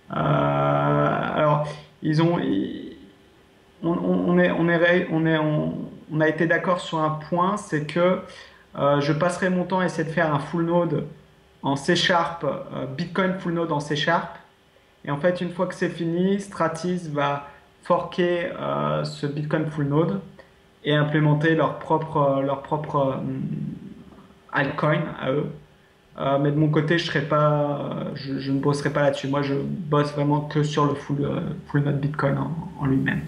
Alors, on a été d'accord sur un point, c'est que je passerai mon temps à essayer de faire un full node en C Sharp, Bitcoin full node en C Sharp. Et en fait, une fois que c'est fini, Stratis va forker ce Bitcoin full node et implémenter leur propre altcoin à eux. Mais de mon côté, je ne bosserai pas là-dessus. Moi, je bosse vraiment que sur le full node Bitcoin en lui-même.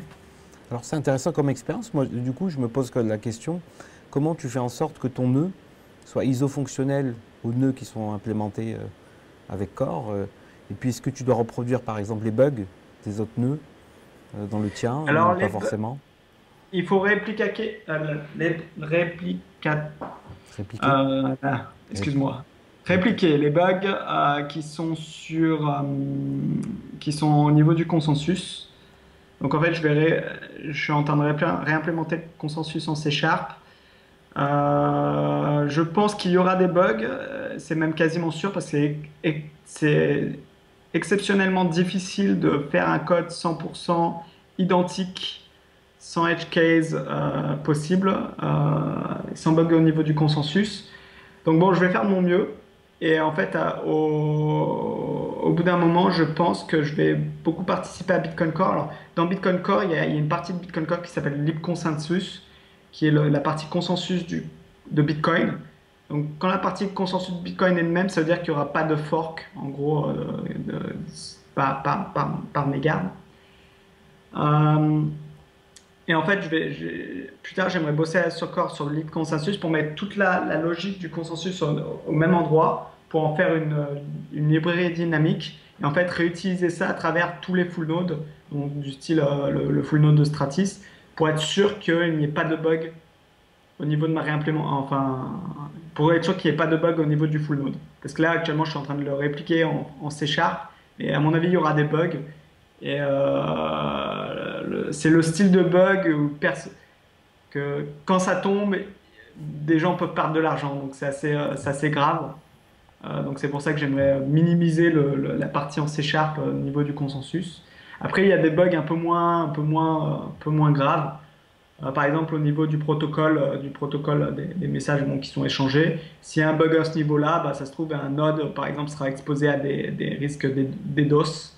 Alors c'est intéressant comme expérience. Moi, du coup, je me pose la question, comment tu fais en sorte que ton nœud soit isofonctionnel aux nœuds qui sont implémentés avec Core et puis, est-ce que tu dois reproduire, par exemple, les bugs des autres nœuds dans le tien Alors, ou pas forcément? il faut répliquer. Excuse-moi. Répliquer les bugs qui sont au niveau du consensus. Donc en fait, je suis en train de réimplémenter le consensus en C Sharp. Je pense qu'il y aura des bugs, c'est même quasiment sûr parce que c'est exceptionnellement difficile de faire un code 100% identique, sans edge case possible, sans bug au niveau du consensus. Donc bon, je vais faire de mon mieux. Et en fait, au bout d'un moment, je pense que je vais beaucoup participer à Bitcoin Core. Alors, dans Bitcoin Core, il y a une partie de Bitcoin Core qui s'appelle LibConsensus, qui est la partie consensus de Bitcoin. Donc, quand la partie consensus de Bitcoin est le même, ça veut dire qu'il n'y aura pas de fork, en gros, par mégarde. Et en fait, plus tard, j'aimerais bosser sur Core, sur le lead consensus, pour mettre toute la logique du consensus au même endroit, pour en faire une librairie dynamique, et en fait réutiliser ça à travers tous les full nodes, donc du style le full node de Stratis, pour être sûr qu'il n'y ait pas de bug au niveau de ma réimplémentation, enfin, pour être sûr qu'il n'y ait pas de bug au niveau du full node. Parce que là, actuellement, je suis en train de le répliquer en C Sharp, et à mon avis, il y aura des bugs. Et c'est le style de bug que quand ça tombe, des gens peuvent perdre de l'argent. Donc c'est assez grave. Donc c'est pour ça que j'aimerais minimiser la partie en C# au niveau du consensus. Après, il y a des bugs un peu moins graves. Par exemple, au niveau du protocole des messages bon, qui sont échangés, s'il y a un bug à ce niveau-là, bah, ça se trouve un node, par exemple, sera exposé à des risques DDoS,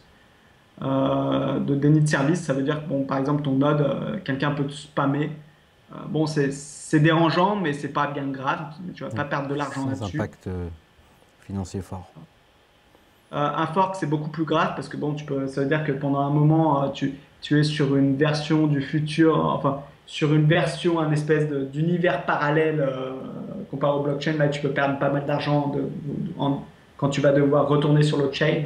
de déni de service. Ça veut dire que, bon, par exemple, ton node, quelqu'un peut te spammer. Bon, c'est dérangeant, mais c'est pas bien grave. Tu vas Oui. pas perdre de l'argent Sans là-dessus. impact financier fort. Un fork, c'est beaucoup plus grave parce que bon, ça veut dire que pendant un moment, tu es sur une version du futur, enfin, sur une version, un espèce d'univers parallèle comparé au blockchain. Là, tu peux perdre pas mal d'argent quand tu vas devoir retourner sur le chain.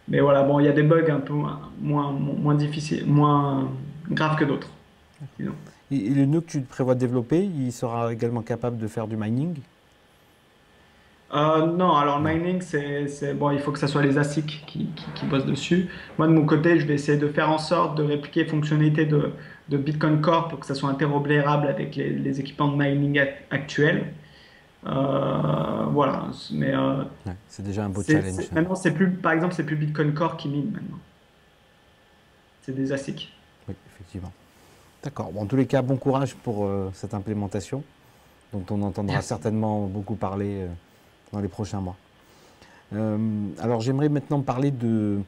Mais voilà, bon, il y a des bugs un peu moins difficiles, moins graves que d'autres, disons. Et le nœud que tu prévois de développer, il sera également capable de faire du mining? Non, alors le Non. mining, bon, il faut que ce soit les ASIC qui bossent dessus. Moi, de mon côté, je vais essayer de faire en sorte de répliquer les fonctionnalités de Bitcoin Core pour que ça soit interopérable avec les équipements de mining actuels. Voilà, mais Ouais, c'est déjà un beau challenge. maintenant, par exemple, c'est plus Bitcoin Core qui mine maintenant. C'est des ASIC. Oui, effectivement. D'accord. Bon, en tous les cas, bon courage pour cette implémentation, dont on entendra Merci. certainement beaucoup parler dans les prochains mois. Alors, j'aimerais maintenant parler de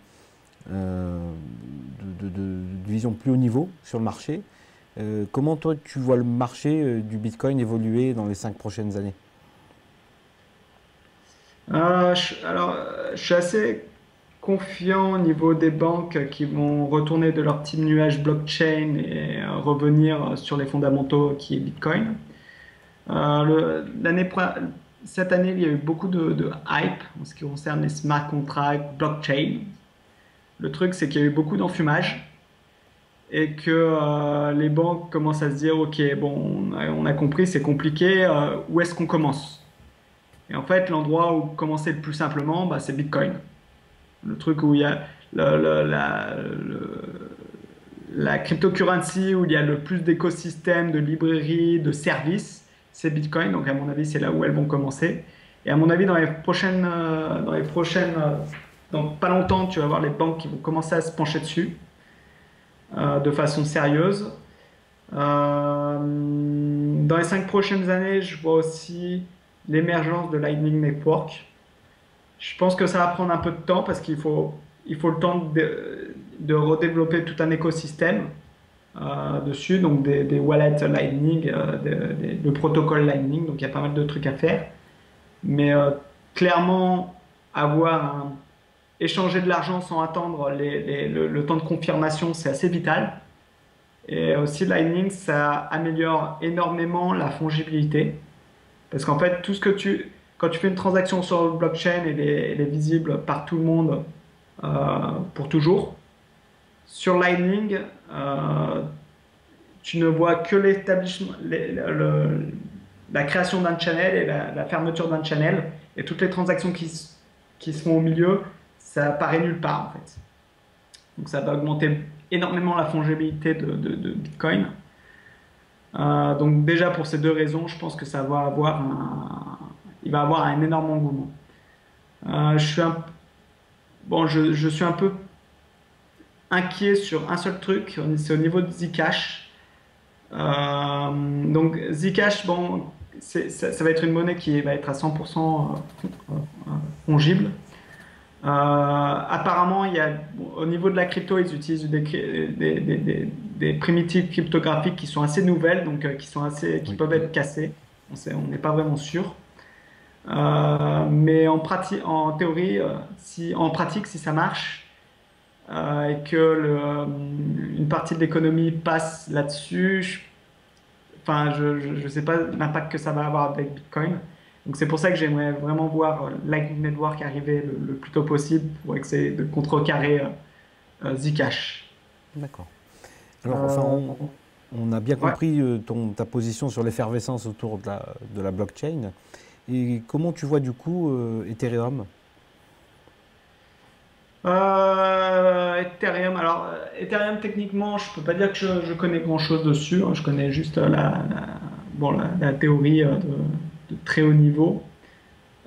vision plus haut niveau sur le marché. Comment toi, tu vois le marché du Bitcoin évoluer dans les 5 prochaines années? Je suis assez confiant au niveau des banques qui vont retourner de leur petit nuage blockchain et revenir sur les fondamentaux qui est Bitcoin. Cette année, il y a eu beaucoup de hype en ce qui concerne les smart contracts, blockchain. Le truc, c'est qu'il y a eu beaucoup d'enfumage et que les banques commencent à se dire, OK, bon, on a compris, c'est compliqué, où est-ce qu'on commence? Et en fait, l'endroit où commencer le plus simplement, bah, c'est Bitcoin. Le truc où il y a la cryptocurrency, où il y a le plus d'écosystèmes, de librairies, de services, c'est Bitcoin. Donc, à mon avis, c'est là où elles vont commencer. Et à mon avis, dans pas longtemps, tu vas voir les banques qui vont commencer à se pencher dessus de façon sérieuse. Dans les 5 prochaines années, je vois aussi l'émergence de Lightning Network. Je pense que ça va prendre un peu de temps parce il faut le temps de redévelopper tout un écosystème dessus, donc des wallets Lightning, le protocole Lightning, donc il y a pas mal de trucs à faire. Mais clairement, échanger de l'argent sans attendre le temps de confirmation, c'est assez vital. Et aussi Lightning, ça améliore énormément la fongibilité. Parce qu'en fait, quand tu fais une transaction sur le blockchain, elle est visible par tout le monde pour toujours. Sur Lightning, tu ne vois que la création d'un channel et la fermeture d'un channel. Et toutes les transactions qui se font au milieu, ça apparaît nulle part en fait. Donc ça va augmenter énormément la fongibilité de Bitcoin. Donc déjà pour ces deux raisons, je pense que il va avoir un énorme engouement. Je suis un peu inquiet sur un seul truc, c'est au niveau de Zcash. Donc Zcash, bon, ça va être une monnaie qui va être à 100% fongible. Apparemment, au niveau de la crypto, ils utilisent des primitives cryptographiques qui sont assez nouvelles, donc qui Oui. peuvent être cassées. On n'est pas vraiment sûr. Mais en théorie, en pratique, si ça marche et que une partie de l'économie passe là-dessus, enfin, je sais pas l'impact que ça va avoir avec Bitcoin. Donc c'est pour ça que j'aimerais vraiment voir Lightning Network arriver le plus tôt possible pour essayer de contrecarrer Zcash. D'accord. Alors, enfin, Euh, on a bien ouais. compris ta position sur l'effervescence autour de la blockchain. Et comment tu vois du coup Ethereum? Ethereum, alors Ethereum techniquement, je peux pas dire que je connais grand-chose dessus, hein. Je connais juste bon, la théorie de très haut niveau.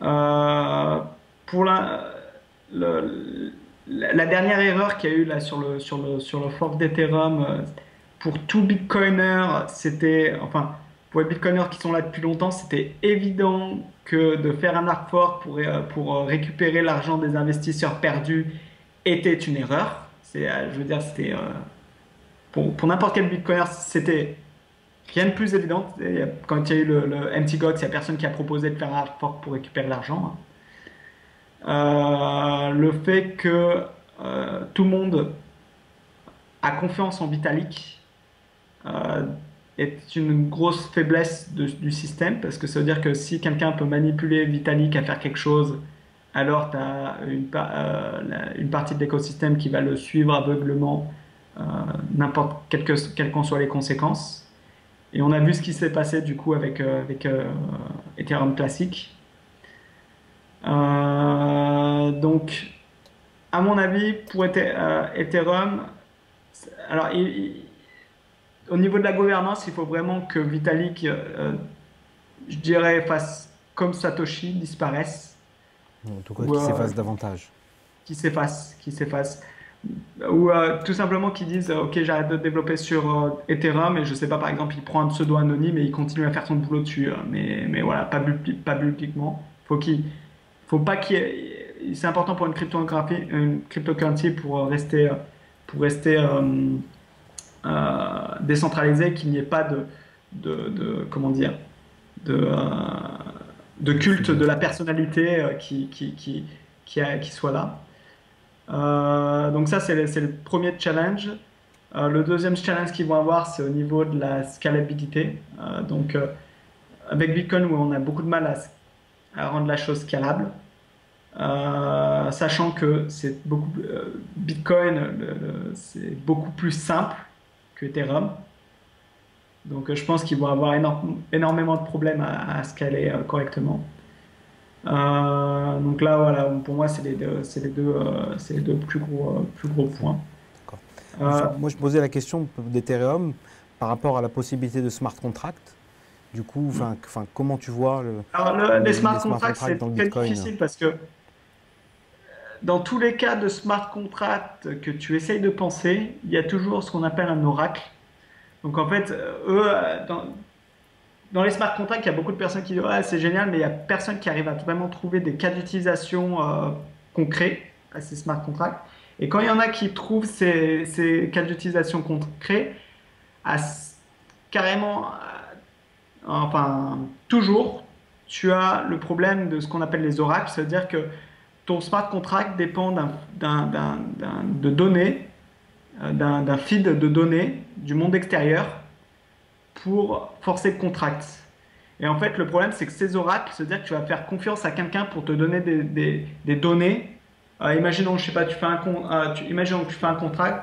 Euh, pour la dernière erreur qu'il y a eu là sur le fork d'Ethereum, pour tout Bitcoiner, c'était, enfin, pour les Bitcoiners qui sont là depuis longtemps, c'était évident que de faire un hard fork pour récupérer l'argent des investisseurs perdus était une erreur. Je veux dire, c'était pour n'importe quel Bitcoiner, c'était rien de plus évident. Quand il y a eu le MT Gox, il n'y a personne qui a proposé de faire un hard fork pour récupérer l'argent. Le fait que tout le monde a confiance en Vitalik euh, est une grosse faiblesse du système parce que ça veut dire que si quelqu'un peut manipuler Vitalik à faire quelque chose, alors tu as une partie de l'écosystème qui va le suivre aveuglement, n'importe quelles qu'en soient les conséquences. Et on a vu ce qui s'est passé du coup avec Ethereum classique. Donc, à mon avis, pour Ethereum, alors, au niveau de la gouvernance, il faut vraiment que Vitalik, je dirais, fasse comme Satoshi, disparaisse, En tout cas, ou qui s'efface davantage. qu'il s'efface, ou tout simplement qu'ils disent, OK, j'arrête de développer sur Ethereum, et je sais pas, par exemple, il prend un pseudo anonyme et il continue à faire son boulot dessus, mais voilà, pas publiquement. Faut pas qu'il y ait- C'est important pour une cryptocurrency pour rester décentralisé, qu'il n'y ait pas comment dire, de, euh, de De culte fusion. de la personnalité qui soit là. Donc ça, c'est le premier challenge. Le deuxième challenge qu'ils vont avoir, c'est au niveau de la scalabilité. Avec Bitcoin, où on a beaucoup de mal à rendre la chose scalable. Sachant que Bitcoin, c'est beaucoup plus simple que Ethereum. Donc je pense qu'ils vont avoir énormément de problèmes à scaler correctement. Donc là, voilà, pour moi, c'est les deux plus gros points. D'accord. Euh, Enfin, moi, je posais la question d'Ethereum par rapport à la possibilité de smart contract. Du coup, comment tu vois alors les les smart smart contracts, contracts dans le c'est très Bitcoin? difficile parce que dans tous les cas de smart contract que tu essayes de penser, il y a toujours ce qu'on appelle un oracle. Donc en fait, dans les smart contracts, il y a beaucoup de personnes qui disent ouais, c'est génial, mais il n'y a personne qui arrive à vraiment trouver des cas d'utilisation concrets à ces smart contracts. Et quand il y en a qui trouvent ces cas d'utilisation concrets, à, carrément, enfin, toujours, tu as le problème de ce qu'on appelle les oracles, c'est-à-dire que ton smart contract dépend de données, d'un feed de données du monde extérieur pour forcer le contract. Et en fait, le problème, c'est que ces oracles, c'est-à-dire que tu vas faire confiance à quelqu'un pour te donner des données. Imaginons, je sais pas, imaginons que tu fais un contrat,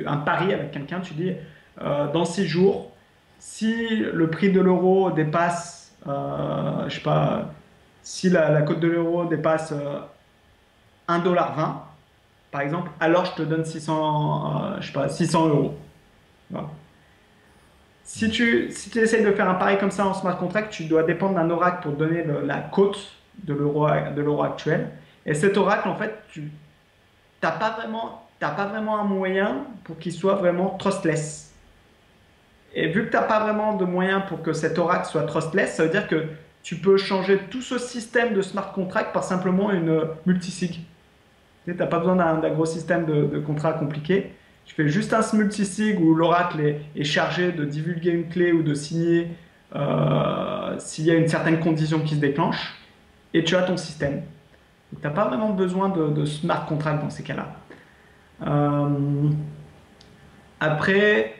un pari avec quelqu'un, tu dis dans 6 jours, si le prix de l'euro dépasse, je sais pas, si la cote de l'euro dépasse 1,20 $ par exemple, alors je te donne 600, je sais pas, 600 euros. Voilà. Si tu essayes de faire un pari comme ça en smart contract, tu dois dépendre d'un oracle pour donner la cote de l'euro actuel. Et cet oracle, en fait, tu t'as pas vraiment un moyen pour qu'il soit vraiment trustless. Et vu que tu n'as pas vraiment de moyen pour que cet oracle soit trustless, ça veut dire que tu peux changer tout ce système de smart contract par simplement une multisig. Tu n'as pas besoin d'un gros système de contrat compliqué. Tu fais juste un multisig où l'oracle est chargé de divulguer une clé ou de signer s'il y a une certaine condition qui se déclenche, et tu as ton système. Donc tu n'as pas vraiment besoin de smart contract dans ces cas-là. Euh, Après,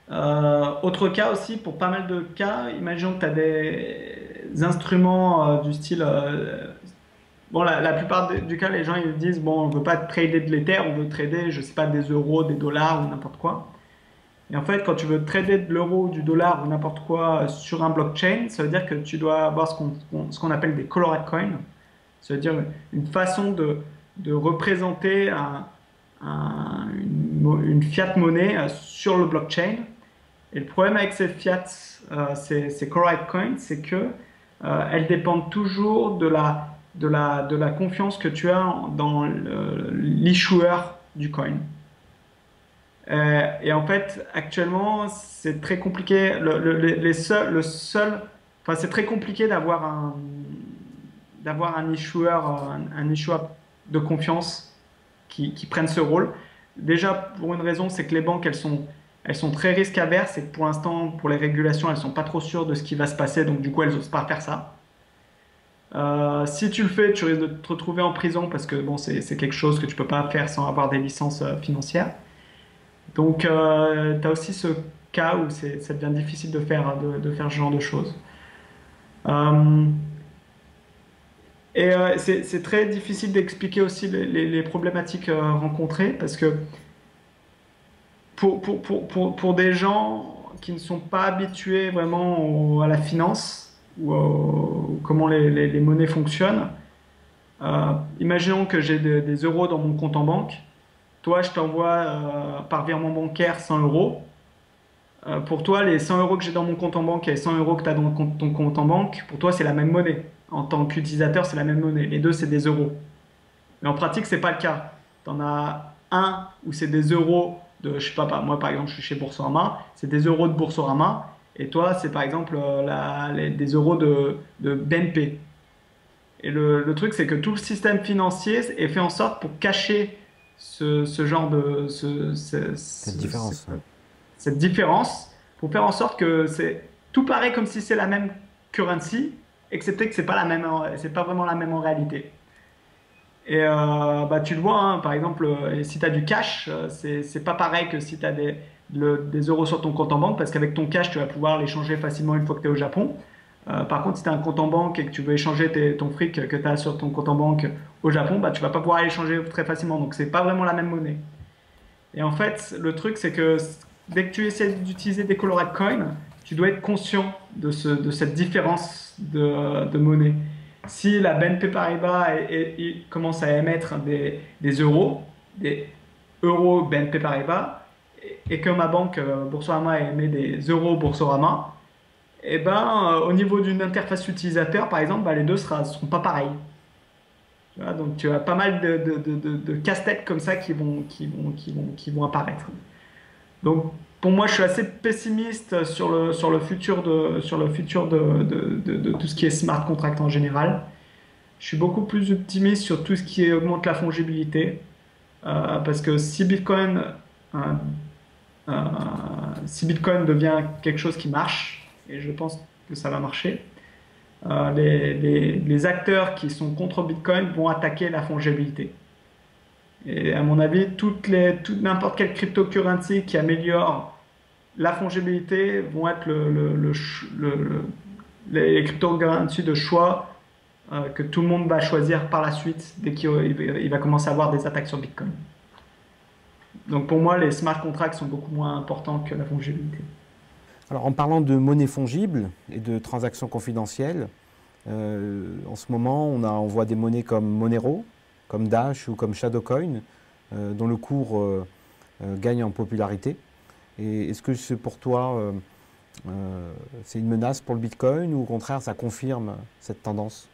autre cas aussi, pour pas mal de cas, imaginons que tu as des instruments du style. Bon, la plupart du cas, les gens ils disent bon, on veut pas trader de l'Ether, on veut trader, je sais pas, des euros, des dollars ou n'importe quoi. Et en fait, quand tu veux trader de l'euro, du dollar ou n'importe quoi sur un blockchain, ça veut dire que tu dois avoir ce qu'on appelle des colored coins. Ça veut dire une façon de représenter une fiat monnaie sur le blockchain. Et le problème avec ces fiat, ces colored coins, c'est que elles dépendent toujours de la confiance que tu as dans l'issuer du coin. Et en fait, actuellement, c'est très compliqué. Enfin, c'est très compliqué d'avoir un issuer de confiance qui prenne ce rôle. Déjà, pour une raison, c'est que les banques, elles sont très risque averses et que pour l'instant, pour les régulations, elles sont pas trop sûres de ce qui va se passer, donc du coup, elles n'osent pas faire ça. Si tu le fais, tu risques de te retrouver en prison parce que bon, c'est quelque chose que tu peux pas faire sans avoir des licences financières. Donc, tu as aussi ce cas où ça devient difficile de faire ce genre de choses. Euh, c'est très difficile d'expliquer aussi les problématiques rencontrées parce que pour des gens qui ne sont pas habitués vraiment à la finance ou comment les monnaies fonctionnent, imaginons que j'ai des euros dans mon compte en banque. Toi, je t'envoie par virement bancaire 100 euros. Pour toi, les 100 euros que j'ai dans mon compte en banque et les 100 euros que tu as dans ton compte en banque, pour toi, c'est la même monnaie. En tant qu'utilisateur, c'est la même monnaie. Les deux, c'est des euros. Mais en pratique, c'est pas le cas. Tu en as un où c'est des euros de, je sais pas, moi par exemple, je suis chez Boursorama, c'est des euros de Boursorama. Et toi, c'est par exemple des euros de BNP. Et le truc, c'est que tout le système financier est fait en sorte pour cacher ce genre de Cette différence. cette différence pour faire en sorte que c'est tout paraît comme si c'est la même currency, excepté que c'est pas vraiment la même en réalité. Et bah, tu le vois, hein, par exemple, si tu as du cash, c'est pas pareil que si tu as des euros sur ton compte en banque, parce qu'avec ton cash, tu vas pouvoir l'échanger facilement une fois que tu es au Japon. Par contre, si tu as un compte en banque et que tu veux échanger ton fric que tu as sur ton compte en banque au Japon, bah, tu vas pas pouvoir l'échanger très facilement. Donc, c'est pas vraiment la même monnaie. Et en fait, le truc, c'est que dès que tu essaies d'utiliser des colored coins, tu dois être conscient de cette différence de monnaie. Si la BNP Paribas commence à émettre des euros, des euros BNP Paribas, et que ma banque Boursorama émet des euros Boursorama, et ben, au niveau d'une interface utilisateur, par exemple, bah, les deux ne seront pas pareils. Tu vois, donc tu as pas mal de casse-têtes comme ça qui vont apparaître. Donc pour moi, je suis assez pessimiste sur le futur de tout ce qui est smart contract en général. Je suis beaucoup plus optimiste sur tout ce qui augmente la fongibilité. Parce que euh, euh, si Bitcoin devient quelque chose qui marche, et je pense que ça va marcher, les acteurs qui sont contre Bitcoin vont attaquer la fongibilité. Et à mon avis, n'importe quelle cryptocurrency qui améliore la fongibilité vont être les cryptocurrencies de choix que tout le monde va choisir par la suite dès qu'il va commencer à avoir des attaques sur Bitcoin. Donc pour moi, les smart contracts sont beaucoup moins importants que la fongibilité. Alors en parlant de monnaie fongible et de transactions confidentielles, en ce moment on voit des monnaies comme Monero, comme Dash ou comme Shadowcoin, dont le cours gagne en popularité. Et est-ce que pour toi, c'est une menace pour le Bitcoin ou au contraire ça confirme cette tendance?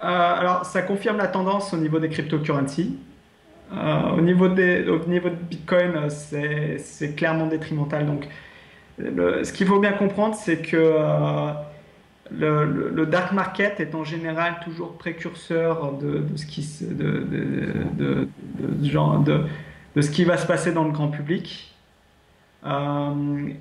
Alors ça confirme la tendance au niveau des cryptocurrencies. Au niveau de Bitcoin, c'est clairement détrimental. Donc, ce qu'il faut bien comprendre, c'est que le dark market est en général toujours précurseur de ce qui, de ce qui va se passer dans le grand public.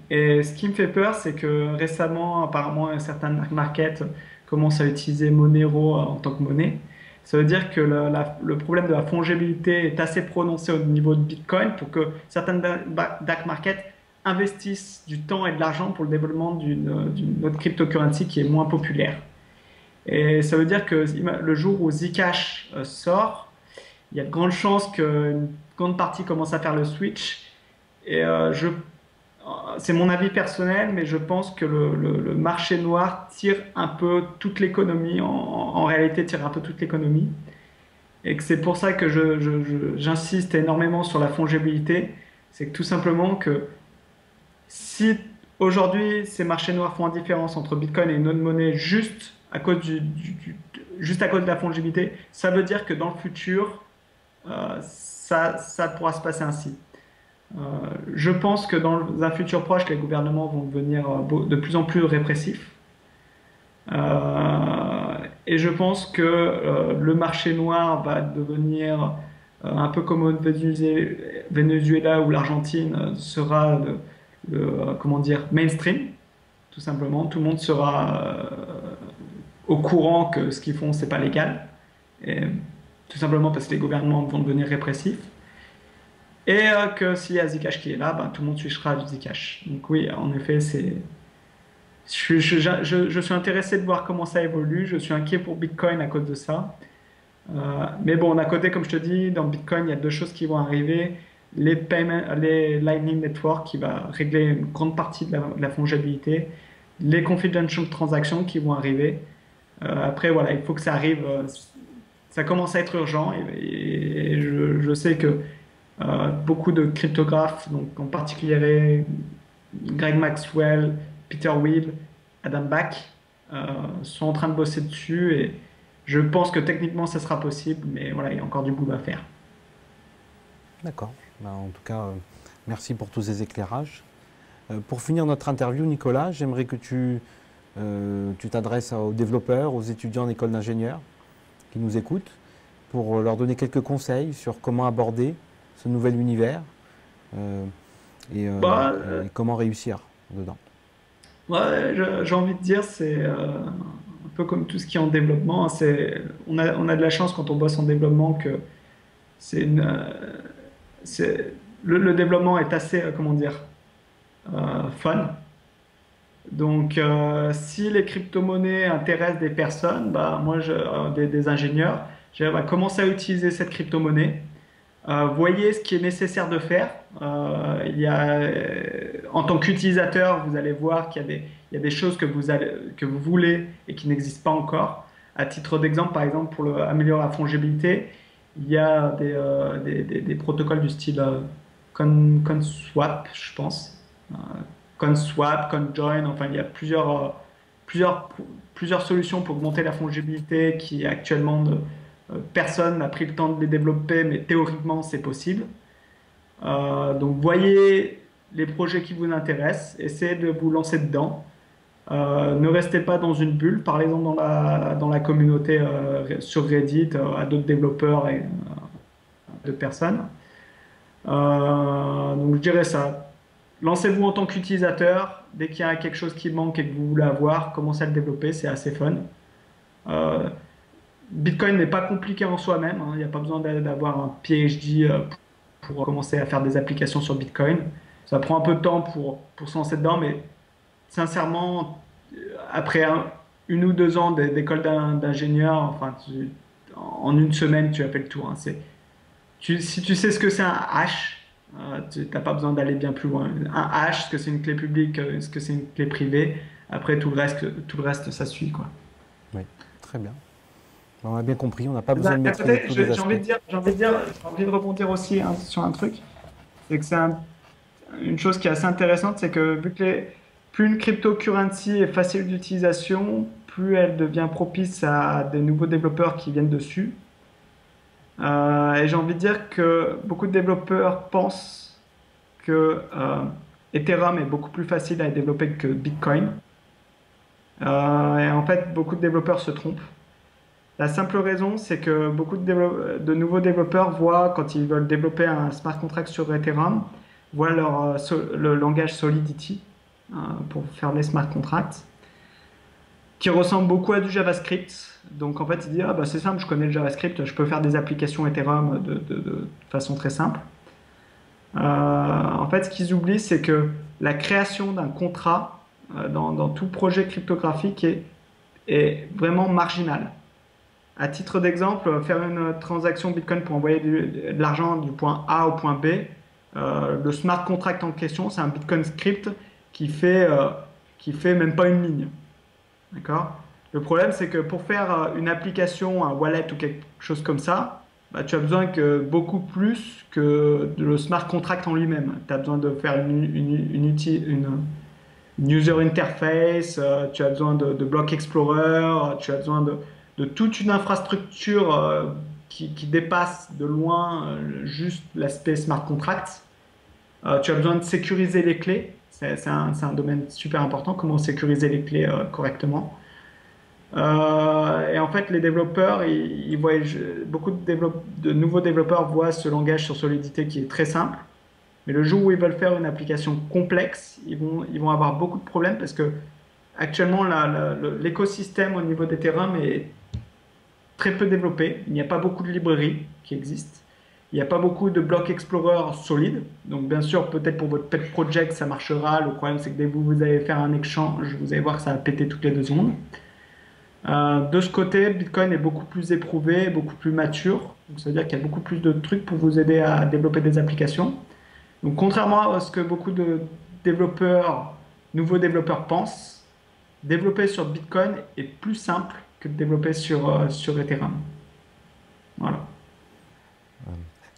Et ce qui me fait peur, c'est que récemment, apparemment, un certain dark market commence à utiliser Monero en tant que monnaie. Ça veut dire que le problème de la fongibilité est assez prononcé au niveau de Bitcoin pour que certaines dark markets investissent du temps et de l'argent pour le développement d'une autre cryptocurrency qui est moins populaire. Et ça veut dire que le jour où Zcash sort, il y a de grandes chances qu'une grande partie commence à faire le switch. Et c'est mon avis personnel, mais je pense que le marché noir tire un peu toute l'économie, en réalité tire un peu toute l'économie. Et que c'est pour ça que j'insiste énormément sur la fongibilité. C'est que tout simplement que si Aujourd'hui, ces marchés noirs font une différence entre Bitcoin et une autre monnaie juste à cause juste à cause de la fongibilité. Ça veut dire que dans le futur, ça pourra se passer ainsi. Euh, je pense que dans un futur proche, les gouvernements vont devenir de plus en plus répressifs. Et je pense que le marché noir va devenir un peu comme au Venezuela ou l'Argentine sera comment dire, mainstream, tout simplement. Tout le monde sera au courant que ce qu'ils font, c'est pas légal. Et, tout simplement parce que les gouvernements vont devenir répressifs. Et que s'il y a Zcash qui est là, ben, tout le monde switchera à Zcash. Donc oui, en effet, je suis intéressé de voir comment ça évolue. Je suis inquiet pour Bitcoin à cause de ça. Mais bon, d'un côté, comme je te dis, dans Bitcoin, il y a deux choses qui vont arriver. Les Lightning Network qui va régler une grande partie de la fongibilité. Les confidential transactions qui vont arriver. Après, voilà, il faut que ça arrive. Ça commence à être urgent et je sais que beaucoup de cryptographes, donc en particulier Greg Maxwell, Peter Thiel, Adam Back, sont en train de bosser dessus et je pense que techniquement ça sera possible, mais voilà, il y a encore du boulot à faire. D'accord. Ben, en tout cas, merci pour tous ces éclairages. Pour finir notre interview, Nicolas, j'aimerais que tu t'adresses aux développeurs, aux étudiants en école d'ingénieur qui nous écoutent, pour leur donner quelques conseils sur comment aborder ce nouvel univers Bah, et comment réussir dedans. ouais, j'ai envie de dire, c'est un peu comme tout ce qui est en développement, hein, on a de la chance quand on bosse en développement que c'est une, le développement est assez, comment dire, fun. Donc, si les crypto-monnaies intéressent des personnes, bah, moi, des ingénieurs, je vais commencer à utiliser cette crypto-monnaie. Voyez ce qui est nécessaire de faire. En tant qu'utilisateur, vous allez voir il y a des choses que vous voulez et qui n'existent pas encore. À titre d'exemple, par exemple, pour améliorer la fongibilité, il y a des protocoles du style ConSwap, je pense. ConSwap, ConJoin, enfin, il y a plusieurs, plusieurs solutions pour augmenter la fongibilité qui actuellement personne n'a pris le temps de les développer, mais théoriquement c'est possible. Donc voyez les projets qui vous intéressent, essayez de vous lancer dedans. Ne restez pas dans une bulle, parlez-en dans la communauté sur Reddit à d'autres développeurs et de personnes. Donc je dirais ça. Lancez-vous en tant qu'utilisateur. Dès qu'il y a quelque chose qui manque et que vous voulez avoir, commencez à le développer, c'est assez fun. Euh, Bitcoin n'est pas compliqué en soi-même, hein. Il n'y a pas besoin d'avoir un PhD pour commencer à faire des applications sur Bitcoin. Ça prend un peu de temps pour se lancer dedans, mais sincèrement, après une ou deux ans d'école d'ingénieur, enfin, en une semaine, tu as fait le tour, hein. Si tu sais ce que c'est un hash, tu n'as pas besoin d'aller bien plus loin. Un hash, ce que c'est une clé publique, ce que c'est une clé privée, après tout le reste, ça suit, quoi. Oui, très bien. On a bien compris, on n'a pas besoin de maîtriser tous les J'ai envie aspects. de dire, j'ai envie de rebondir aussi hein, sur un truc. C'est que une chose qui est assez intéressante, c'est que plus une cryptocurrency est facile d'utilisation, plus elle devient propice à des nouveaux développeurs qui viennent dessus. Et j'ai envie de dire que beaucoup de développeurs pensent que Ethereum est beaucoup plus facile à développer que Bitcoin. Et en fait, beaucoup de développeurs se trompent. La simple raison, c'est que beaucoup de nouveaux développeurs voient, quand ils veulent développer un smart contract sur Ethereum, voient le langage Solidity pour faire les smart contracts, qui ressemble beaucoup à du JavaScript. Donc en fait, ils disent, ah, bah, c'est simple, je connais le JavaScript, je peux faire des applications Ethereum de façon très simple. En fait, ce qu'ils oublient, c'est que la création d'un contrat dans tout projet cryptographique est vraiment marginale. À titre d'exemple, faire une transaction Bitcoin pour envoyer de l'argent du point A au point B, le smart contract en question, c'est un Bitcoin script qui fait même pas une ligne. D'accord? Le problème, c'est que pour faire une application, un wallet ou quelque chose comme ça, bah, tu as besoin que beaucoup plus que le smart contract en lui-même. Tu as besoin de faire une user interface, tu as besoin de Block Explorer, tu as besoin de toute une infrastructure qui dépasse de loin juste l'aspect smart contract. Tu as besoin de sécuriser les clés. C'est un domaine super important, comment sécuriser les clés correctement. Et en fait, les développeurs, beaucoup de nouveaux développeurs voient ce langage sur Solidity qui est très simple. Mais le jour où ils veulent faire une application complexe, ils vont avoir beaucoup de problèmes parce que actuellement, l'écosystème au niveau d'Ethereum est très peu développé. Il n'y a pas beaucoup de librairies qui existent. Il n'y a pas beaucoup de block explorer solides. Donc, bien sûr, peut-être pour votre pet project, ça marchera. Le problème, c'est que dès que vous allez faire un échange, vous allez voir que ça va péter toutes les 2 secondes. De ce côté, Bitcoin est beaucoup plus éprouvé, beaucoup plus mature. Donc, ça veut dire qu'il y a beaucoup plus de trucs pour vous aider à développer des applications. Donc, contrairement à ce que beaucoup de développeurs, nouveaux développeurs pensent, développer sur Bitcoin est plus simple que de développer sur Ethereum. Voilà.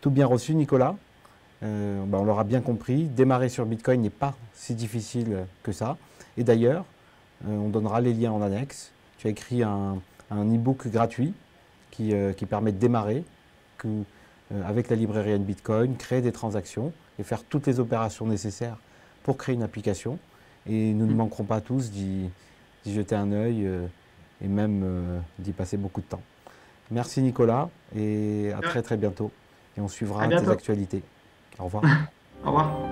Tout bien reçu, Nicolas. On l'aura bien compris. Démarrer sur Bitcoin n'est pas si difficile que ça. Et d'ailleurs, on donnera les liens en annexe. Tu as écrit un e-book gratuit qui permet de démarrer avec la librairie Bitcoin, créer des transactions et faire toutes les opérations nécessaires pour créer une application. Et nous ne manquerons pas tous d'y jeter un œil et même d'y passer beaucoup de temps. Merci Nicolas et à très très bientôt. Et on À suivra tes bientôt. actualités. Au revoir. Au revoir.